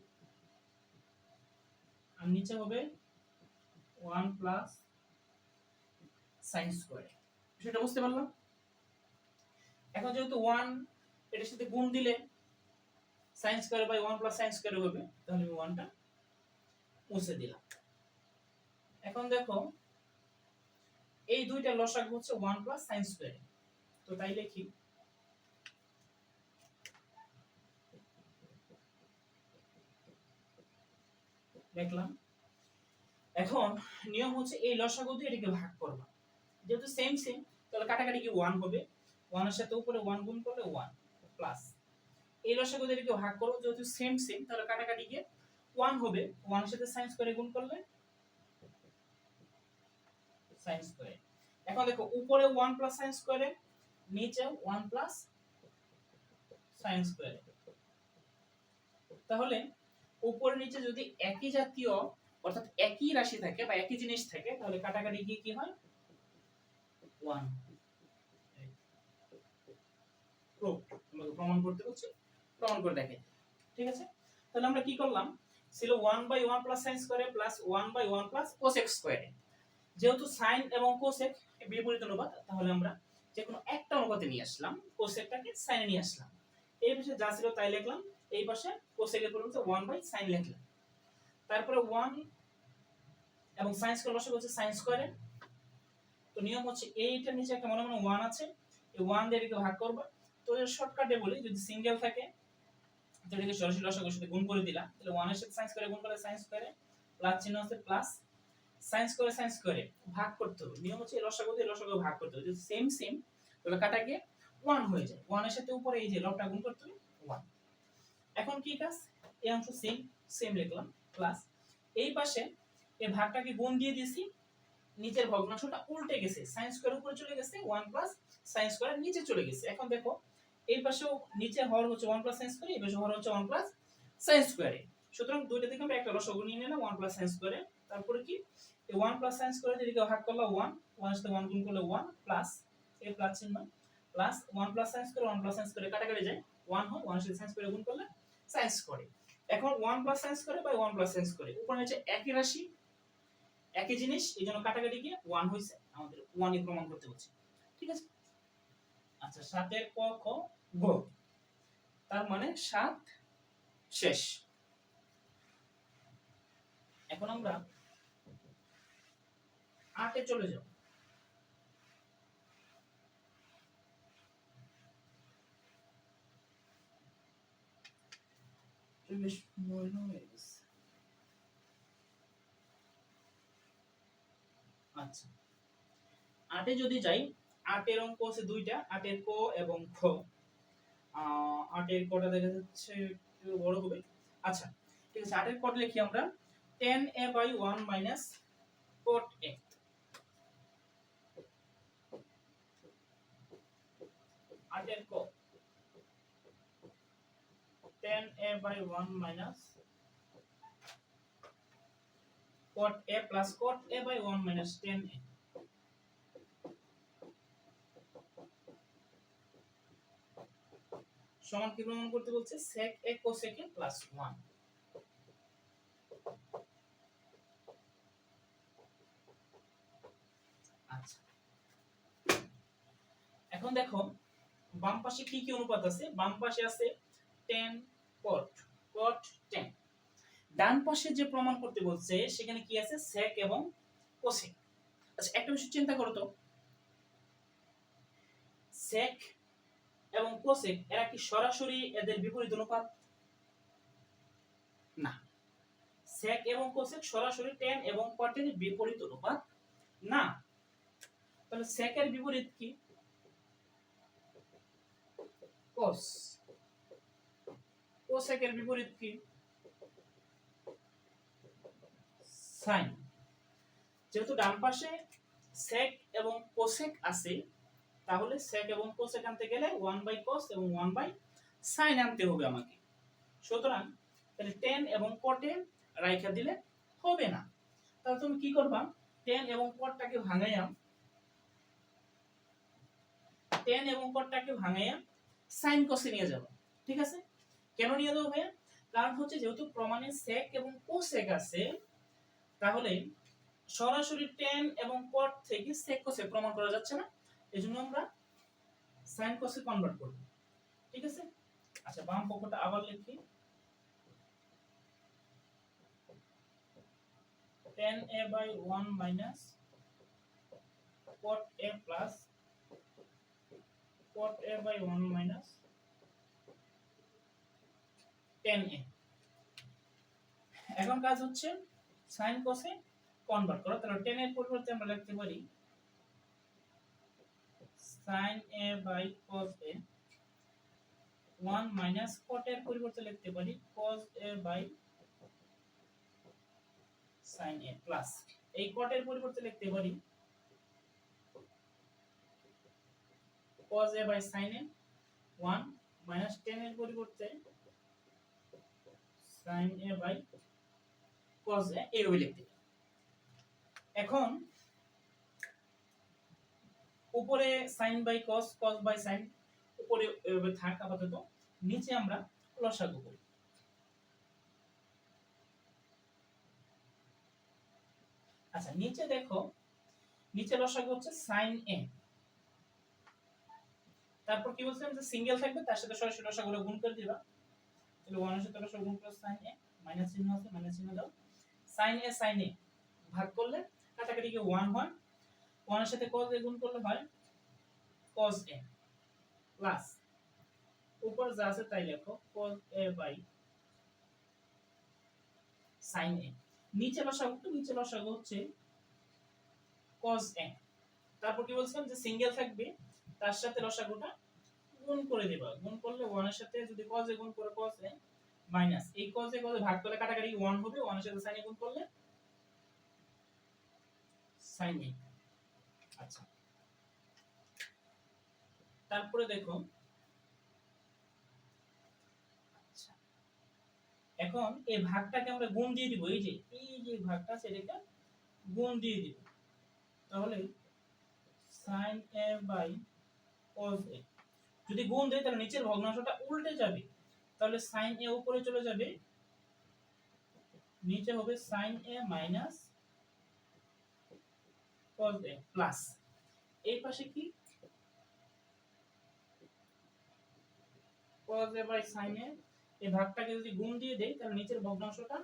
আর নিচে হবে 1 প্লাস sin স্কয়ার। সেটা বুঝতে পারলাম? এখন যেহেতু 1 এটার সাথে গুণ দিলে sin square by 1 plus sin square হবে, তাহলে আমি 1টা মুছে দিলাম। এখন দেখো এই দুইটা লসাগু হচ্ছে 1 প্লাস sin স্কয়ার, তো তাই লিখি দেখলাম। এখন নিয়ম হচ্ছে এই লসাগু দিয়ে এটাকে ভাগ করব, যেহেতু সেম সেম তাহলে কাটাকাটি কি 1 হবে, 1 এর সাথে উপরে 1 গুণ করলে 1 প্লাস এই লসাগু দিয়ে এটাকে ভাগ করব, যেহেতু সেম সেম তাহলে কাটাকাটি কি 1 হবে, 1 এর সাথে sin স্কয়ারে গুণ করলে sin স্কয়ার। এখন দেখো উপরে 1 প্লাস sin স্কয়ারে, নিচে 1 প্লাস sin স্কয়ারে, তাহলে উপরে নিচে যদি একই জাতীয় অর্থাৎ একই রাশি থাকে বা একই জিনিস থাকে তাহলে কাটাকাটি গিয়ে কি হয় 1। প্রমাণ করতে বলছি, প্রমাণ করে দেখেন, ঠিক আছে? তাহলে আমরা কি করলাম, ছিল 1 বাই 1 প্লাস sin স্কয়ারে প্লাস 1 বাই 1 প্লাস cosec স্কয়ারে, যেহেতু sin এবং cosec বিপরীত অনুপাত তাহলে আমরা যে কোনো একটা অনুপাতে নিয়ে আসলাম, cosecটাকে sin এ নিয়ে আসলাম, এই পাশে যা ছিল তাই লিখলাম, এই পাশে cosec এর পরিবর্তে 1 বাই sin লিখলাম, তারপরে 1 এবং sin স্কয়ার লসাগু হচ্ছে sin স্কয়ারে। তো নিয়ম হচ্ছে এইটার নিচে একটা মনে মনে 1 আছে, এই 1 দিয়ে এটাকে ভাগ করব, তো এর শর্টকাটে বলি যদি সিঙ্গেল থাকে তো এটাকে সরাসরি লসাগুর সাথে গুণ করে দিলাম, তাহলে 1 এর সাথে sin স্কয়ারে গুণ করলে sin স্কয়ারে প্লাস চিহ্ন আছে প্লাস sin স্কয়ারে ভাগ করতে হবে, নিয়ম হচ্ছে লসাগু দিয়ে লসাগু ভাগ করতে হবে, যদি সেম সেম তাহলে কাটা গিয়ে 1 হয়ে যায়, 1 এর সাথে উপরে এই যে লবটা গুণ করতে হবে 1। এখন কি কাজ, এই অংশ সেম সেম লিখলাম প্লাস এই পাশে এই ভাগটাকে গুণ দিয়ে দিয়েছি, নিচের ভগ্নাংশটা উল্টে গেছে, sin স্কয়ার উপরে চলে গেছে 1 প্লাস sin স্কয়ার নিচে চলে গেছে। এখন দেখো এই পাশেও নিচে হর হচ্ছে 1 প্লাস sin স্কয়ার, এই পাশে হর হচ্ছে 1 প্লাস sin স্কয়ার, সুতরাং দুইটা থেকে আমরা একটা লসাগু নিয়ে নিলাম 1 প্লাস sin স্কয়ার। তারপরে কি এই 1 প্লাস sin স্কয়ার এদিকে ভাগ করলে 1, 1 এর সাথে 1 গুণ করলে 1 প্লাস এই প্লাস চিহ্ন plus 1 plus sin square 1 plus sin square কাটাকাটি যায় 1 হয়, 1 এর সাথে sin স্কয়ার গুণ করলে sin স্কয়ার। এখন 1 plus sin square by 1 plus sin square, উপরে নিচে একই রাশি একই জিনিস, এইজন্য কাটাকাটি গিয়ে 1 হইছে, আমাদের 1 ই প্রমাণ করতে হচ্ছে, ঠিক আছে? আচ্ছা 7 এর ক খ গ, তার মানে 7 শেষ। এখন আমরা 8 এ চলে যাব। বেশ ময়লা হয়ে গেছে। আচ্ছা 8 এ যদি যাই, 8 এর অঙ্ক আছে দুইটা, 8 এর ক এবং খ। 8 এর কটা দেখা যাচ্ছে একটু বড় হবে। আচ্ছা ঠিক আছে, 8 এর কটা লিখি আমরা, tan a by 1 minus cot a। 8 এর ক tan a by 1 minus cot a plus cot a by 1 minus tan a। সমান কি প্রমাণ করতে বলছে, sec a cosec a plus 1। আচ্ছা এখন দেখো বাম পাশে কি কি অনুপাত আছে, বাম পাশে আছে tan cot, cot tan, ডান পাশে যে প্রমাণ করতে বলছে সেখানে কি আছে sec এবং cosec। আচ্ছা একটা বিষয় চিন্তা করো তো, sec এবং cosec এরা কি সরাসরি এদের বিপরীত অনুপাত? না, sec এবং cosec সরাসরি tan এবং cot এর বিপরীত অনুপাত না। তাহলে sec এর বিপরীত কি? cos। cosec এর বিপরীত কি? sin। যেহেতু ডান পাশে sec এবং cosec আছে, তাহলে sec এবং cosec আনতে গেলে 1/cos এবং 1/sin আনতে হবে আমাকে। সুতরাং তাহলে tan এবং cot এ রাইখা দিলে হবে না। তাহলে তুমি কি করবা, tan এবং cotটাকে ভাঙাইয়া sin cos এ নিয়ে যাবো। ঠিক আছে? কেন নিয়ে যাবো ভাইয়া? কারণ হচ্ছে যেহেতু প্রমাণে sec এবং cosec আছে, তাহলে সরাসরি tan এবং cot থেকে sec cos এ প্রমাণ করা যাচ্ছে না, এজন্য আমরা sin cos এ কনভার্ট করব। ঠিক আছে? আচ্ছা বাম পক্ষটা আবার লিখি, tan a by 1 minus cot a plus cot a by 1 minus tan a। এখন কাজ হচ্ছে sin cos এ কনভার্ট করা। তাহলে tan এর পরিবর্তে আমরা লিখতে পারি sin a by cos a, 1 minus cot এর পরিবর্তে লিখতে পারি cos a by sin a plus এই cot এর পরিবর্তে লিখতে পারি cos a by sin a, 1 minus tan এর পরিবর্তে sin a by cos a, এইভাবে লিখতে পারি। এখন উপরে sin by cos, cos by sin উপরে এভাবে থাক আপাতত, নিচে আমরা লসাগু করি। আচ্ছা নিচে দেখো, নিচে লসাগু হচ্ছে sin a, তারপর কি বলছিলাম যে সিঙ্গেল থাকবে তার সাথে সরাসরি লসাগুলো গুণ করে দিবা। তাহলে 1 এর সাথে লসাগু গুণ প্লাস sin a, মাইনাস চিহ্ন আছে, মাইনাস চিহ্ন দাও। sin a ভাগ করলে কাটাকাটি কি 1 হয়, 1 এর সাথে cos a গুণ করলে হয় cos a প্লাস উপর যা আছে তাই লেখো cos a by sin a। নিচে লসাগু হচ্ছে cos a। তারপর কি বলছিলাম যে সিঙ্গেল থাকবে তার সাথে লসাগুটা গুণ করে দিবা। গুণ করলে 1 এর সাথে যদি cos a গুণ করে cos a মাইনাস এই cos a ভাগ করলে কাটাকাটি 1 হবে, 1 এর সাথে sin a গুণ করলে sin a। আচ্ছা তারপরে দেখো, আচ্ছা এখন এই ভাগটাকে আমরা গুণ দিয়ে দিব, এই যে ভাগটা সেটাকে গুণ দিয়ে দিব। তাহলে sin a by cos a যদি গুণ দেই তাহলে নিচের ভগ্নাংশটা উল্টে যাবে। তাহলে sin a উপরে চলে যাবে, নিচে হবে sin a minus cos a plus এই পাশে কি cos a by sin a, এই ভাগটাকে যদি গুণ দিয়ে দেই তাহলে নিচের ভগ্নাংশটা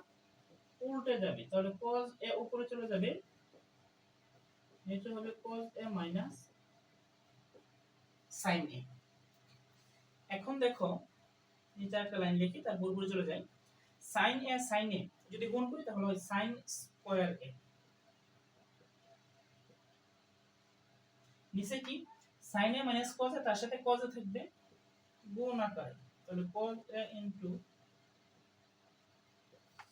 উল্টে যাবে। তাহলে cos a উপরে চলে যাবে, নিচে হবে cos a minus sin a। এখন দেখো নিচে একটা লাইন লিখি, তারপর উপরে চলে যাই। sin a যদি গুণ করি তাহলে হয় sin স্কয়ার a। নিচে কি sin a minus cos a, তার সাথে cos a থাকবে গুণ আকারে, তাহলে cos a into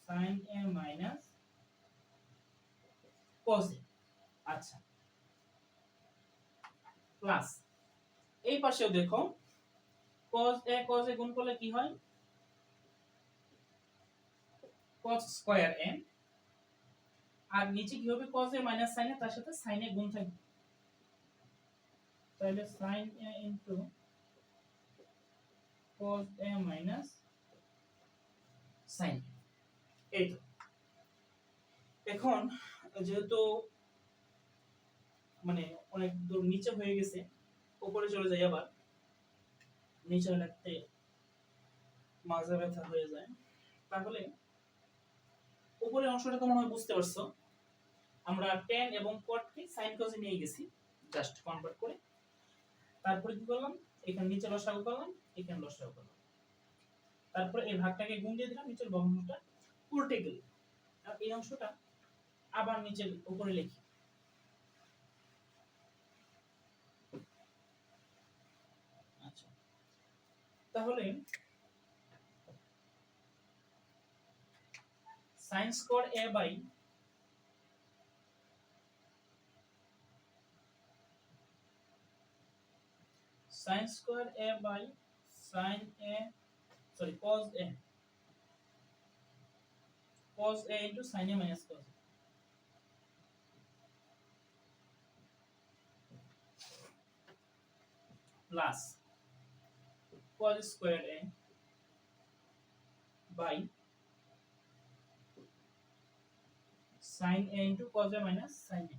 sin a minus cos a। আচ্ছা প্লাস এই পাশেও দেখো cos a গুণ করলে কি হয় cos স্কয়ার a, আর নিচে কি হবে cos a minus sin a, তার সাথে sin a গুণ থাকবে, তাহলে sin a into cos a minus sin a। এই তো এখন যেহেতু মানে অনেক দূর নিচে হয়ে গেছে, উপরে চলে যাই। আবার নিচে লিখতে মাজা ব্যথা হয়ে যায়, তাহলে উপরের অংশটা তো মনে হয় বুঝতে পারছো, আমরা tan এবং cot কে sin cos এ নিয়ে গেছি জাস্ট কনভার্ট করে। তারপরে কি করলাম, এখানে নিচে লসাগু করলাম, এখানে লসাগু করলাম, তারপরে এই ভাগটাকে গুণ দিয়ে দিলাম, নিচের বর্গমূলটা উল্টে গেল। আর এই অংশটা আবার নিচে উপরে লিখি। আচ্ছা, তাহলে sin square a by sin square a by sin a, sorry, cos a into sin a minus cos a plus cos square a by sin a into cos a minus sin a।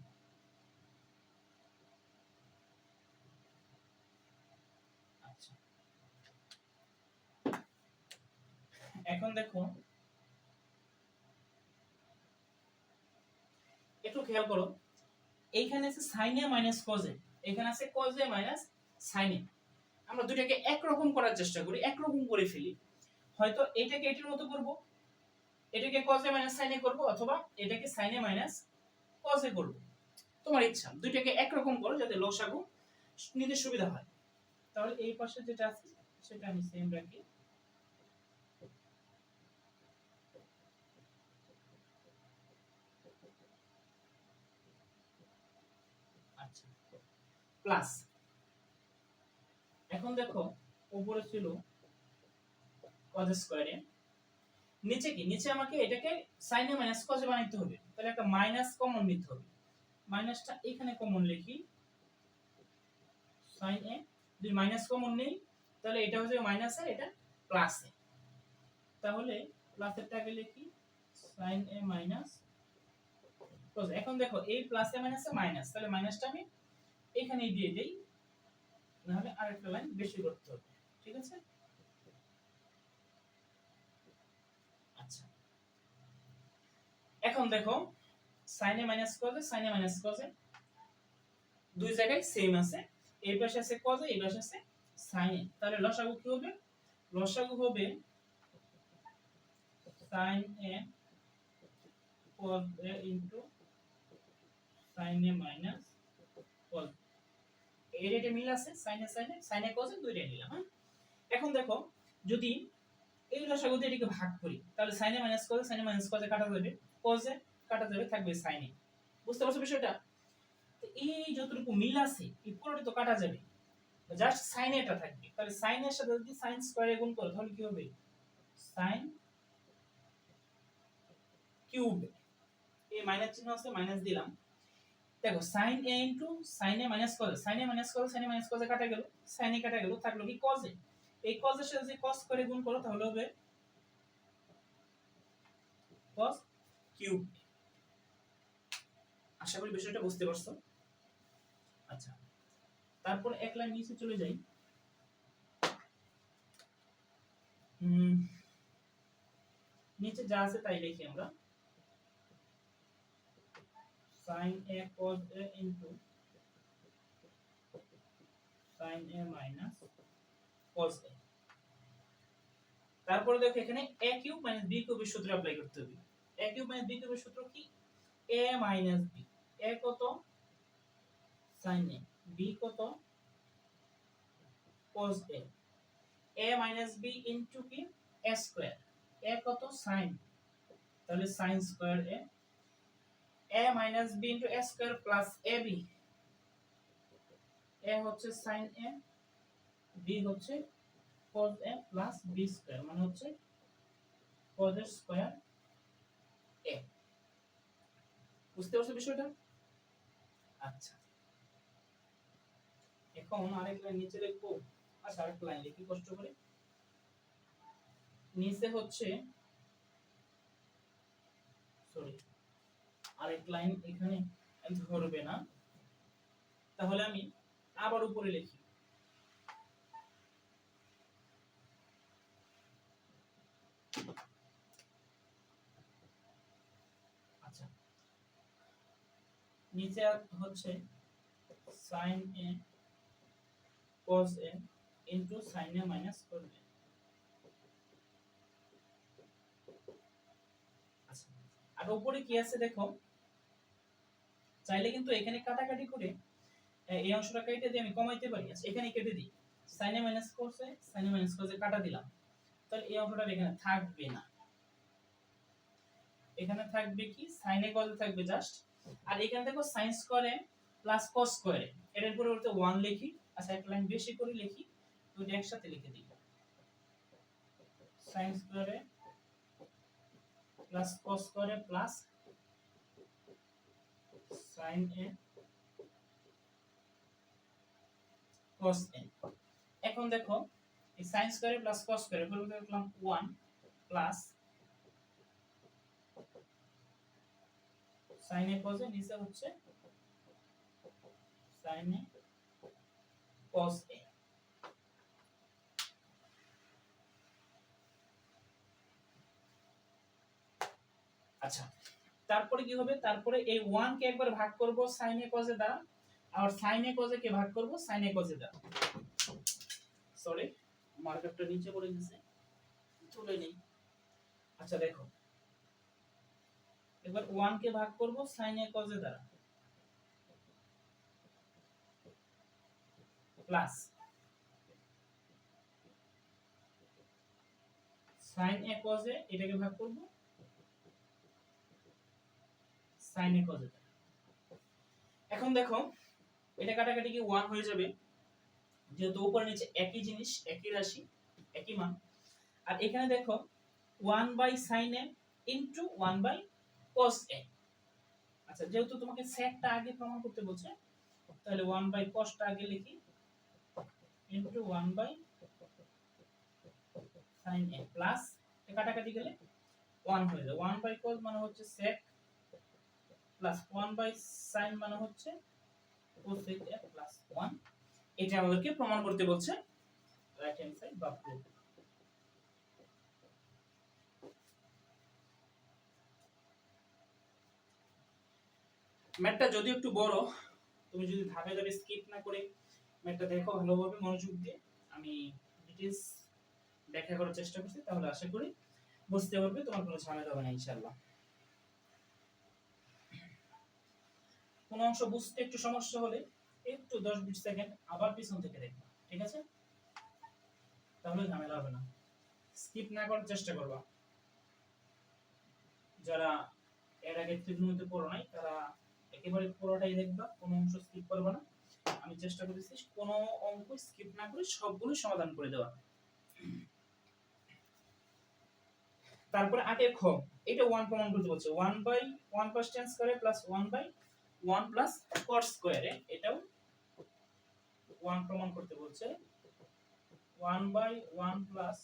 আচ্ছা, এখন দেখো একটু খেয়াল করো, এইখানে আছে sin a minus cos a, এখানে আছে cos a minus sin a। আমরা দুটাকে একরকম করার চেষ্টা করি, একরকম করে ফেলি। হয়তো এটাকে এটার মতো করব, এটাকে cos a minus sin a করব, অথবা এটাকে sin a minus cos a করব। তোমার ইচ্ছা, দুইটাকে একরকম করো যাতে লসাগু নিতে সুবিধা হয়। তাহলে এই পাশে যেটা আছে সেটা আমি সেম রাখি। আচ্ছা, প্লাস এখন দেখো উপরে ছিল cos স্কয়ার এ, নিচে কি, নিচে আমাকে এটাকে sin a minus cos a বানাইতে হবে, তাহলে একটা মাইনাস কমন নিতে হবে। মাইনাসটা এখানে কমন লিখি, sin a, যদি মাইনাস কমন নেই তাহলে এটা হচ্ছে মাইনাস এর, এটা প্লাস এ, তাহলে প্লাসেরটাকে লিখি sin a minus cos। এখন দেখো এই প্লাস এ মাইনাস এ মাইনাস, তাহলে মাইনাসটা আমি এখানেই দিয়ে দেই, নাহলে আরেকটা লাইন বেশি করতে হবে। ঠিক আছে? আচ্ছা, এখন দেখো sin a minus cos a, sin a minus cos a দুই জায়গায় সেম আছে, এই পাশে আছে cos a, এই পাশে আছে sin a, তাহলে লসাগু কি হবে, লসাগু হবে sin a cos a into sin a minus cos a। এর এটা মিল আছে, sin a sin a sin a cos a দুইটাই নিলাম। হ্যাঁ, এখন দেখো যদি এই লসাগু দিয়ে এটাকে ভাগ করি, তাহলে sin a minus cos a, sin a minus cos a কাটা যাবে, cos a কাটা যাবে, থাকবে sin a। বুঝতে পারছো বিষয়টা? তো এই যতটুকু মিল আছে এই পুরোটা তো কাটা যাবে, জাস্ট sin এটা থাকবে। তাহলে sin এর সাথে যদি sin স্কয়ারে গুণ করো তাহলে কি হবে, sin কিউব। এই মাইনাস চিহ্ন আছে, মাইনাস দিলাম। দেখো sin a into sin a minus cos a, sin a minus cos a, sin a minus cos a কাটা গেল, sin a কাটা গেল, থাকলো কি cos a। এই cos এর সাথে যদি cos করে গুণ করো তাহলে হবে cos কিউব। আশা করি বিষয়টা বুঝতে পারছো। আচ্ছা, তারপর এক লাইন নিচে চলে যাই। নিচে যা আছে তাই লিখি আমরা, sin a cos a into sin a minus cos a। তারপরে দেখো এখানে a কিউব মাইনাস b কিউবের সূত্র অ্যাপ্লাই করতে হবে। a কিউব মাইনাস b কিউবের সূত্র কি, a মাইনাস b, a কত sin a, b কত cos a, a minus b into কি a স্কয়ার, a কত sin, তাহলে sin square a minus b into a square plus ab, a হচ্ছে sin a, b হচ্ছে cos a plus b square, মানে হচ্ছে cos a স্কয়ার a। বুঝতে পারছো বিষয়টা? আচ্ছা, এখন আরেক লাইন নিচে লিখবো। আচ্ছা, আরেক লাইন লিখি কষ্ট করে। নিচে হচ্ছে, সরি, আরেক লাইন এখানে ধরবে না, তাহলে আমি আবার উপরে লিখি। আচ্ছা, নিচে হচ্ছে sin a cos a into sin a minus cos a। আচ্ছা, আর উপরে কি আছে দেখো, চাইলে কিন্তু এখানে কাটাকাটি করে এই অংশটা কেটে দিয়ে আমি কমাইতে পারি। আচ্ছা, এখানে কেটে দিই, sin a minus cos a, sin a minus cos a কাটা দিলাম, তাহলে এই অংশটা এখানে থাকবে না, এখানে থাকবে কি sin a cos a থাকবে জাস্ট, আর এখানে দেখো sin square a plus cos square a, এর পরিবর্তে 1 লিখি। আচ্ছা, এক লাইন বেশি করে লিখি, দুটো একসাথে লিখে দিই, sin square a plus cos square a plus sin a cos a। এখন দেখো এই sin square a plus cos square a পরিবর্তে লিখলাম 1 plus sin a cos a, নিচে হচ্ছে sin a cos a। আচ্ছা, তারপরে কি হবে, তারপরে এই 1 কে একবার ভাগ করব sin a cos a দ্বারা, আর sin a cos a কে ভাগ করব sin a cos a দ্বারা। সরি, মার্কারটা নিচে পড়ে গেছে, তুলে নেই। আচ্ছা দেখো, এবার 1 কে ভাগ করব sin a cos a দ্বারা plus sin a cos a, এটাকে ভাগ করব sin a cos a দ্বারা। এখন দেখো এটা কাটাকাটি কি 1 হয়ে যাবে, যেহেতু উপরে নিচে একই জিনিস, একই রাশি, একই মান। আর এখানে দেখো 1 by sin a into 1 by cos a। আচ্ছা, যেহেতু তোমাকে সেকটা আগে প্রমাণ করতে বলছে, তাহলে 1 বাই cos টা আগে লিখি into 1 by sin a plus কাটাকাটি গেলে 1 হয়ে যাবে। 1 বাই cos মানে হচ্ছে sec প্লাস 1 বাই sin মানে হচ্ছে cosec a প্লাস 1। এটা আমাদেরকে প্রমাণ করতে বলছে রাইট হ্যান্ড সাইড বা প্রুফ। ম্যাথটা যদি একটু বড়, তুমি যদি ধাপে ধাপে স্কিপ না করে ম্যাথটা দেখো ভালোভাবে মনোযোগ দিয়ে, আমি ডিটেইলস ব্যাখ্যা করার চেষ্টা করছি, তাহলে আশা করি বুঝতে পারবে, তোমার কোনো ঝামেলা হবে না ইনশাআল্লাহ। কোন অংশ বুঝতে একটু সমস্যা হলে একটু 10-20 সেকেন্ড আবার পিছন থেকে দেখবা, ঠিক আছে? তাহলে ঝামেলা হবে না, স্কিপ না করার চেষ্টা করবা। যারা এর আগে ত্রিকোণমিতি পড়ো নাই তারা একেবারে পুরোটাই দেখবা, কোনো অংশ স্কিপ করবে না। আমি চেষ্টা করেছি কোনো অঙ্ক স্কিপ না করে সবগুলো সমাধান করে দেওয়া। তারপরে 8 খ, এটা 1 প্রমাণ করতে বলছে, 1 by 1 plus tan square plus 1 by 1 plus cot square, এটাও 1 প্রমাণ করতে বলছে। 1 by 1 plus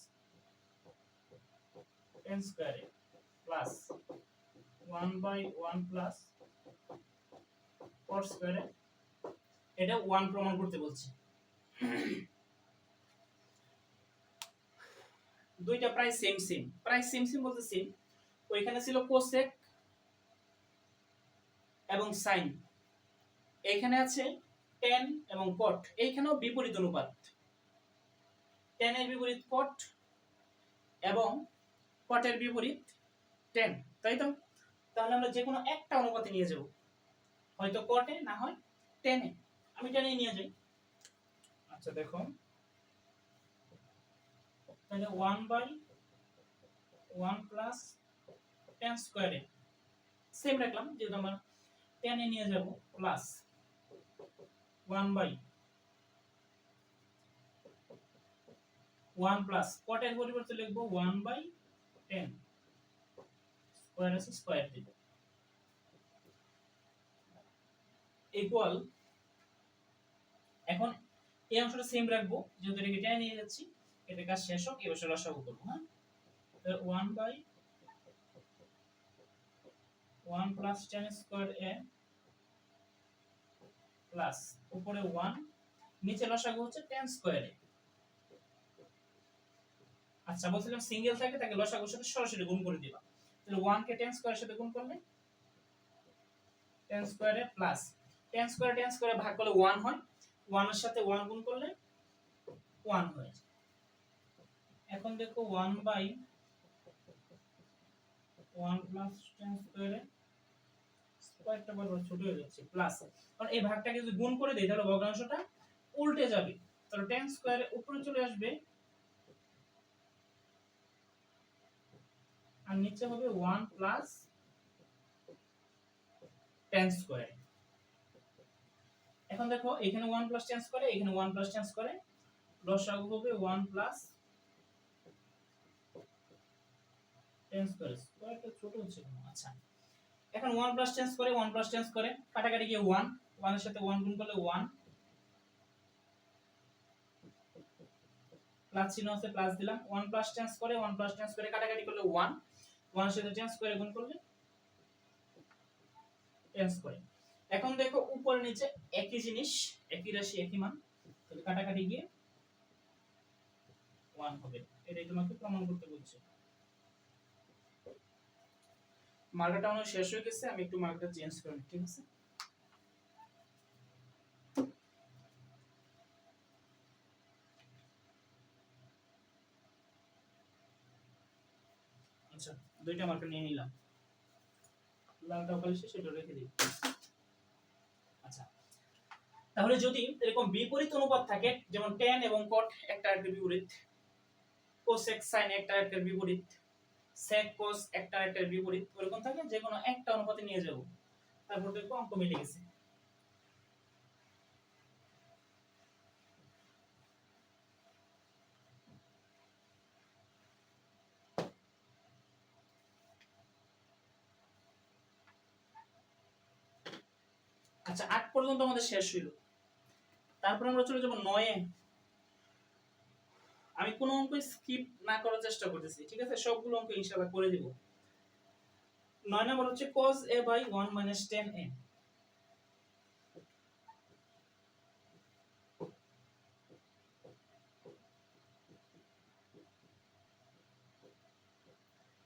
tan square plus 1 by 1 plus cot square, এটা 1 প্রমাণ করতে বলছে। দুইটা প্রায় সেম সেম, প্রায় সেম সেম বলতে সেম। ওইখানে ছিল কোসেক এবং সাইন, এখানে আছে tan এবং cot, এইখানেও বিপরীত অনুপাত, tan এর বিপরীত cot এবং cot এর বিপরীত tan, তাই তো? তাহলে আমরা যে কোনো একটা অনুপাতে নিয়ে যাব, হয়তো cot এ না হয় tan এ, আমি tan এ নিয়ে যাই। আচ্ছা দেখো, তাহলে 1 বাই 1 প্লাস tan স্কয়ার এ সেম রাখলাম, যেহেতু আমরা tan এ নিয়ে যাব, প্লাস 1 বাই 1 প্লাস cot এর পরিবর্তে লিখব 1 বাই 10, স্কয়ার আছে স্কয়ার দিব, ইকুয়াল। এখন এই অংশটা সেম রাখবো, যেহেতু এটাকে টেনে নিয়ে যাচ্ছি, এটা কাজ শেষ হোক, এবার লসাগু করব। হ্যাঁ, তাহলে 1 by 1 plus tan square a plus উপরে 1, নিচে লসাগু হচ্ছে tan স্কয়ার a। আচ্ছা, বলছিলাম সিঙ্গেল থাকে তাকে লসাগুর সাথে সরাসরি গুণ করে দিবা, তাহলে 1 কে tan স্কয়ারের সাথে গুণ করলে tan স্কয়ারে প্লাস tan স্কয়ারে ভাগ করলে 1 হয়, 1 এর সাথে 1 গুণ করলে 1 হয়। এখন দেখো 1 বাই 1 প্লাস tan স্কয়ারে স্কয়ারটা বরাবর ছোট হয়ে যাচ্ছে প্লাস, কারণ এই ভাগটাকে যদি গুণ করে দেই তাহলে ভগ্নাংশটা উল্টে যাবে, তাহলে tan স্কয়ারে উপরে চলে আসবে আর নিচে হবে 1 প্লাস tan স্কয়ার। এখন দেখো এখানে 1 প্লাস tan স্কয়ারে, এখানে 1 প্লাস tan স্কয়ারে, লসাগু হবে 1 প্লাস tan স্কয়ার। স্কয়ারটা ছোট হচ্ছে কেন? আচ্ছা, এখন 1 প্লাস tan স্কয়ারে 1 প্লাস tan স্কয়ারে কাটাকাটি গিয়ে 1, 1 এর সাথে 1 গুণ করলে 1, প্লাস চিহ্ন আছে প্লাস দিলাম, 1 প্লাস tan স্কয়ারে 1 প্লাস tan স্কয়ারে কাটাকাটি করলে 1, 1 এর সাথে tan স্কয়ারে গুণ করলে tan স্কয়ার। এখন দেখো উপরে নিচে একই জিনিস, একই রাশি একই মান, তাহলে কাটাকাটি গিয়ে 1 হবে। এটাই তোমাকে প্রমাণ করতে বলছে। মার্কটা আমার শেষ হয়ে গেছে, আমি একটু মার্কটা চেঞ্জ করে নিই, ঠিক আছে? আচ্ছা, দুইটা মার্কার নিয়ে নিলাম, লালটা ওখানে সেটা রেখে দিই। আচ্ছা, তাহলে যদি এরকম বিপরীত অনুপাত থাকে, যেমন tan এবং cot একটা আরেকটার বিপরীত, cosec sin একটা আরেকটার বিপরীত, sec cos একটা আরেকটার বিপরীত, এরকম থাকে, যে কোনো একটা অনুপাতে নিয়ে যাব, তারপর দেখো অঙ্ক মিলে গেছে। আচ্ছা, 8 পর্যন্ত আমাদের শেষ হইল, তারপর আমরা চলে যাব 9 এ। আমি কোন অঙ্ক স্কিপ না করার চেষ্টা করতেছি, ঠিক আছে? সবগুলো অঙ্ক ইনশাআল্লাহ করে দিব। 9 নাম্বার হচ্ছে cos a by 1 minus tan a।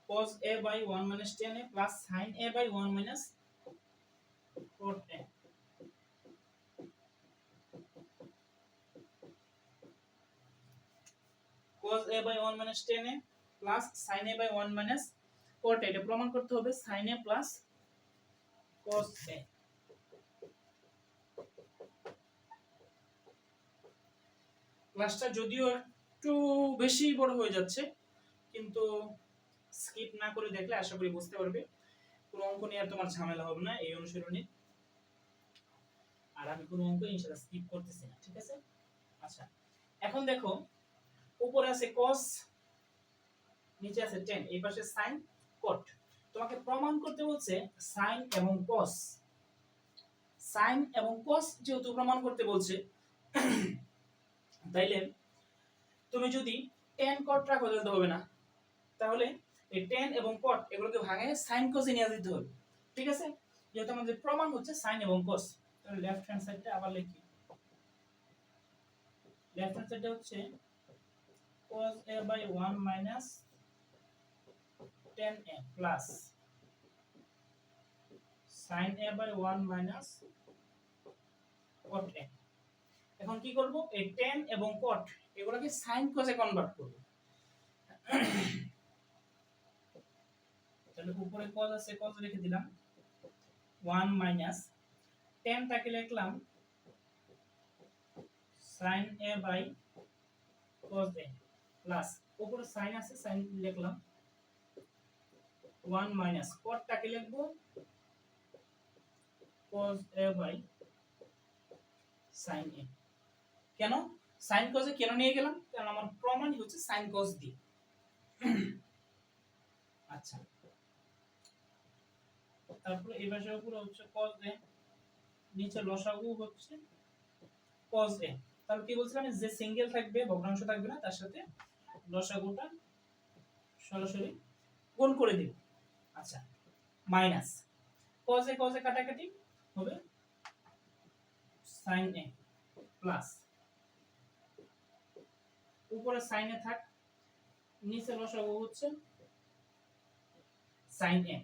cos a by 1 minus tan a plus sin a by 1 minus cot a। cos a by 1 minus tan a plus sin a by 1 minus cot a, এটা প্রমাণ করতে হবে sin a plus cos a। ক্লাসটা যদিও একটু বেশি বড় হয়ে যাচ্ছে, কিন্তু স্কিপ না করে দেখলে আশা করি বুঝতে পারবে, কোনো অঙ্ক নিয়ে আর তোমার ঝামেলা হবে না এই অনুশীলনী। আর আমি কোনো অঙ্ক ইনশাআল্লাহ স্কিপ করতেছি না, ঠিক আছে? আচ্ছা, এখন দেখো উপরে আছে cos, নিচে আছে tan, এই পাশে sin cot। তোমাকে প্রমাণ করতে বলছে sin এবং cos, sin এবং cos যেহেতু প্রমাণ করতে বলছে, তাইলে তুমি যদি tan cot রাখো তাহলে হবে না, তাহলে এই tan এবং cot এগুলোকে ভাঙে sin cos এ নিয়ে দিতে হবে, ঠিক আছে? যেহেতু আমাদের প্রমাণ হচ্ছে sin এবং cos, তাহলে লেফট হ্যান্ড সাইডটা আবার লিখি। লেফট হ্যান্ড সাইডটা হচ্ছে cos a by 1 minus tan a plus sin a by 1 minus cot a। এখন কি করব, এই tan এবং cot এগুলোকে sin cos এ কনভার্ট করব। তাহলে উপরে cos আছে, cos লিখে দিলাম 1 মাইনাস tan টাকে লিখলাম sin a by cos a plus উপরে sin আছে, sin লিখলাম 1 মাইনাস cot টাকে লিখব cos a by sin a। কেন sin cos এ কেন নিয়ে গেলাম? কারণ আমার প্রমাণই হচ্ছে sin cos দিয়ে। আচ্ছা, তারপরে এই পাশে উপরে হচ্ছে cos a, নিচে লসাগু হচ্ছে cos a। তাহলে কি বলছিলাম, যে সিঙ্গেল থাকবে, ভগ্নাংশ থাকবে না, তার সাথে লসাগুটা সরাসরি গুণ করে দিব। আচ্ছা, মাইনাস cos a কাটাকাটি হবে sin a প্লাস উপরে sin a থাক, নিচে লসাগু হচ্ছে sin a।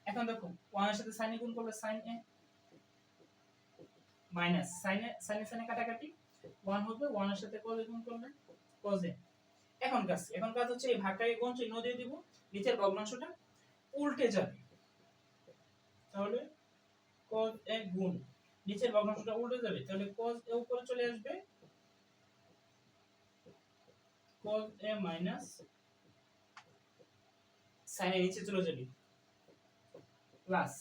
এখন দেখো 1 এর সাথে sin a গুণ করলে sin a মাইনাস সাইনে সাইনে সাইনে কাটাকাটি 1 হবে, 1 এর সাথে cos গুণ করলে cos a। এখন কাজ হচ্ছে এই ভাগটাকে গুণ চিহ্ন দিয়ে দিব, নিচের ভগ্নাংশটা উল্টে যাবে, তাহলে cos a গুণ নিচের ভগ্নাংশটা উল্টে যাবে, তাহলে cos a উপরে চলে আসবে, cos a minus sin a নিচে চলে যাবে, প্লাস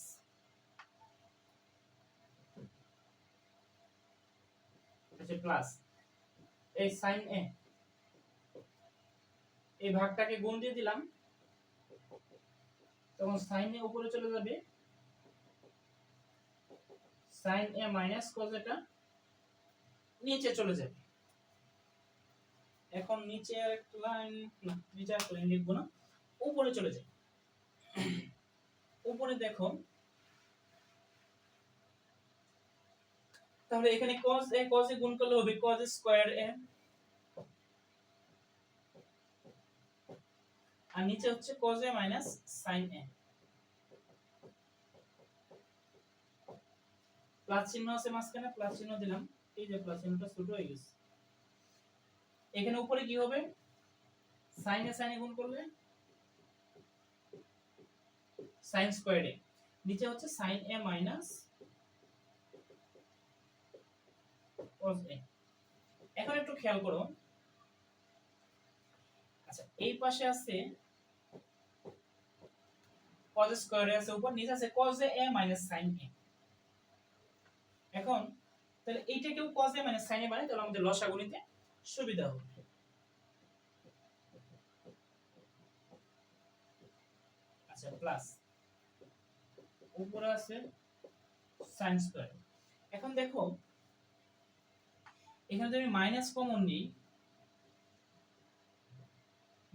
প্লাস এই sin a এই ভাগটাকে গুণ দিয়ে দিলাম, তখন sin a উপরে চলে যাবে, sin a মাইনাস cos এটা নিচে চলে যাবে। এখন নিচে একটা লাইন, না নিচে একটা লাইন লিখব না, উপরে চলে যাবে। উপরে দেখো, তাহলে এখানে cos a গুণ করলে হবে cos স্কয়ার a, আর নিচে হচ্ছে cos a minus sin a, plus চিহ্ন আছে মাঝখানে, প্লাস চিহ্ন দিলাম, এই যে প্লাস চিহ্নটা ছোট হয়ে গেছে। এখানে উপরে কি হবে, sin a গুণ করলে sin স্কয়ার a, নিচে হচ্ছে sin a minus cos a। এখন একটু খেয়াল করো, আচ্ছা এই পাশে আছে cos স্কয়ার a আছে উপর, নিচে আছে cos a minus sin a। এখন তাহলে এইটাকেও cos a minus sin a বানাই, তাহলে আমাদের লসাগু নিতে সুবিধা হবে। আচ্ছা প্লাস উপরে আছে sin স্কয়ার। এখন দেখো এখানে যদি আমি মাইনাস কমন নিই,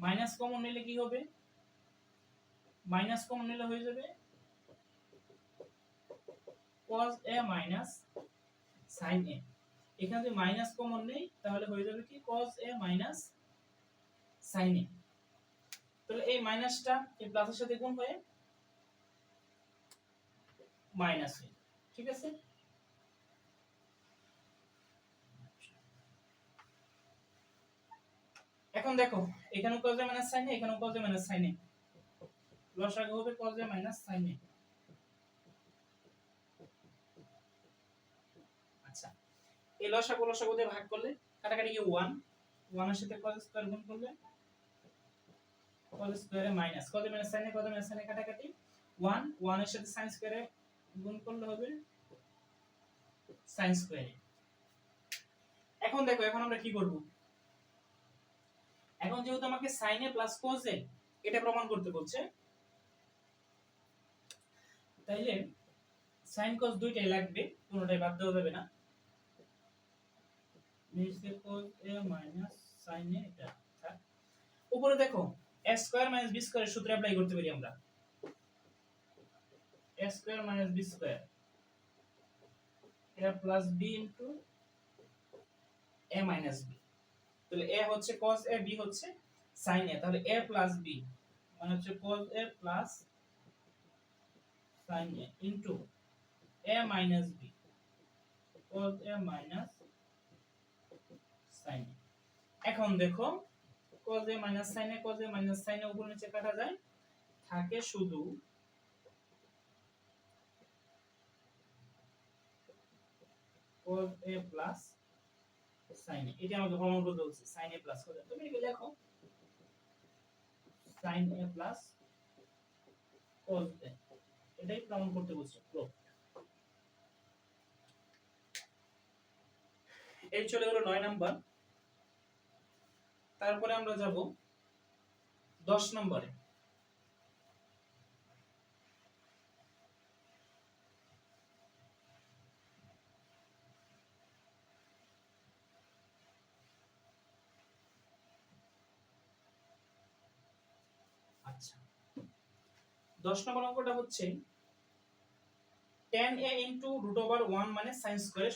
মাইনাস কমন নিলে কি হবে, মাইনাস কমন নিলে হয়ে যাবে cos a minus sin a। এখানে যদি মাইনাস কমন নেই তাহলে হয়ে যাবে কি cos a minus sin a। তাহলে এই মাইনাসটা এই প্লাসের সাথে গুণ হয়ে মাইনাস হয়, ঠিক আছে। এখন দেখো এখানেও cos a minus sin a, এখানেও cos a minus sin a, লসাগু হবে cos a minus sin a। আচ্ছা এই লসাগু দিয়ে ভাগ করলে কাটাকাটি কি 1, 1 এর সাথে cos স্কয়ার গুণ করলে cos স্কয়ারে minus cos a minus sin a, cos a minus sin a কাটাকাটি 1, 1 এর সাথে sin স্কয়ারে গুণ করলে হবে sin স্কয়ারে। এখন দেখো এখন আমরা কি করব, এখন যেহেতু আমাকে sin a plus cos a এটা প্রমাণ করতে বলছে, তাইলে sin cos দুইটাই লাগবে, কোনোটাই বাদ দেওয়া যাবে না। নিচে cos a minus sin a এটা থাক। উপরে দেখো a স্কয়ার মাইনাস b স্কয়ারের সূত্র অ্যাপ্লাই করতে পারি আমরা, a square minus b square a plus b into a minus b। তাহলে a হচ্ছে cos a, b হচ্ছে sin a, তাহলে a প্লাস b মানে হচ্ছে cos a plus sin a into a minus b cos a minus sin a। এখন দেখো cos a minus sin a, cos a minus sin a উপর নিচে কাটা যায়, থাকে শুধু cos a plus sin a। এটা আমাকে প্রমাণ করতে বলছে, sin a plus cos a, তুমি কি লেখো sin a plus cos a, এটাই প্রমাণ করতে বলছে। এই চলে গেল 9 নাম্বার। তারপরে আমরা যাব 10 নম্বরে। আচ্ছা 10 নম্বর অঙ্কটা হচ্ছে tan a √1 মানে sin স্কয়ার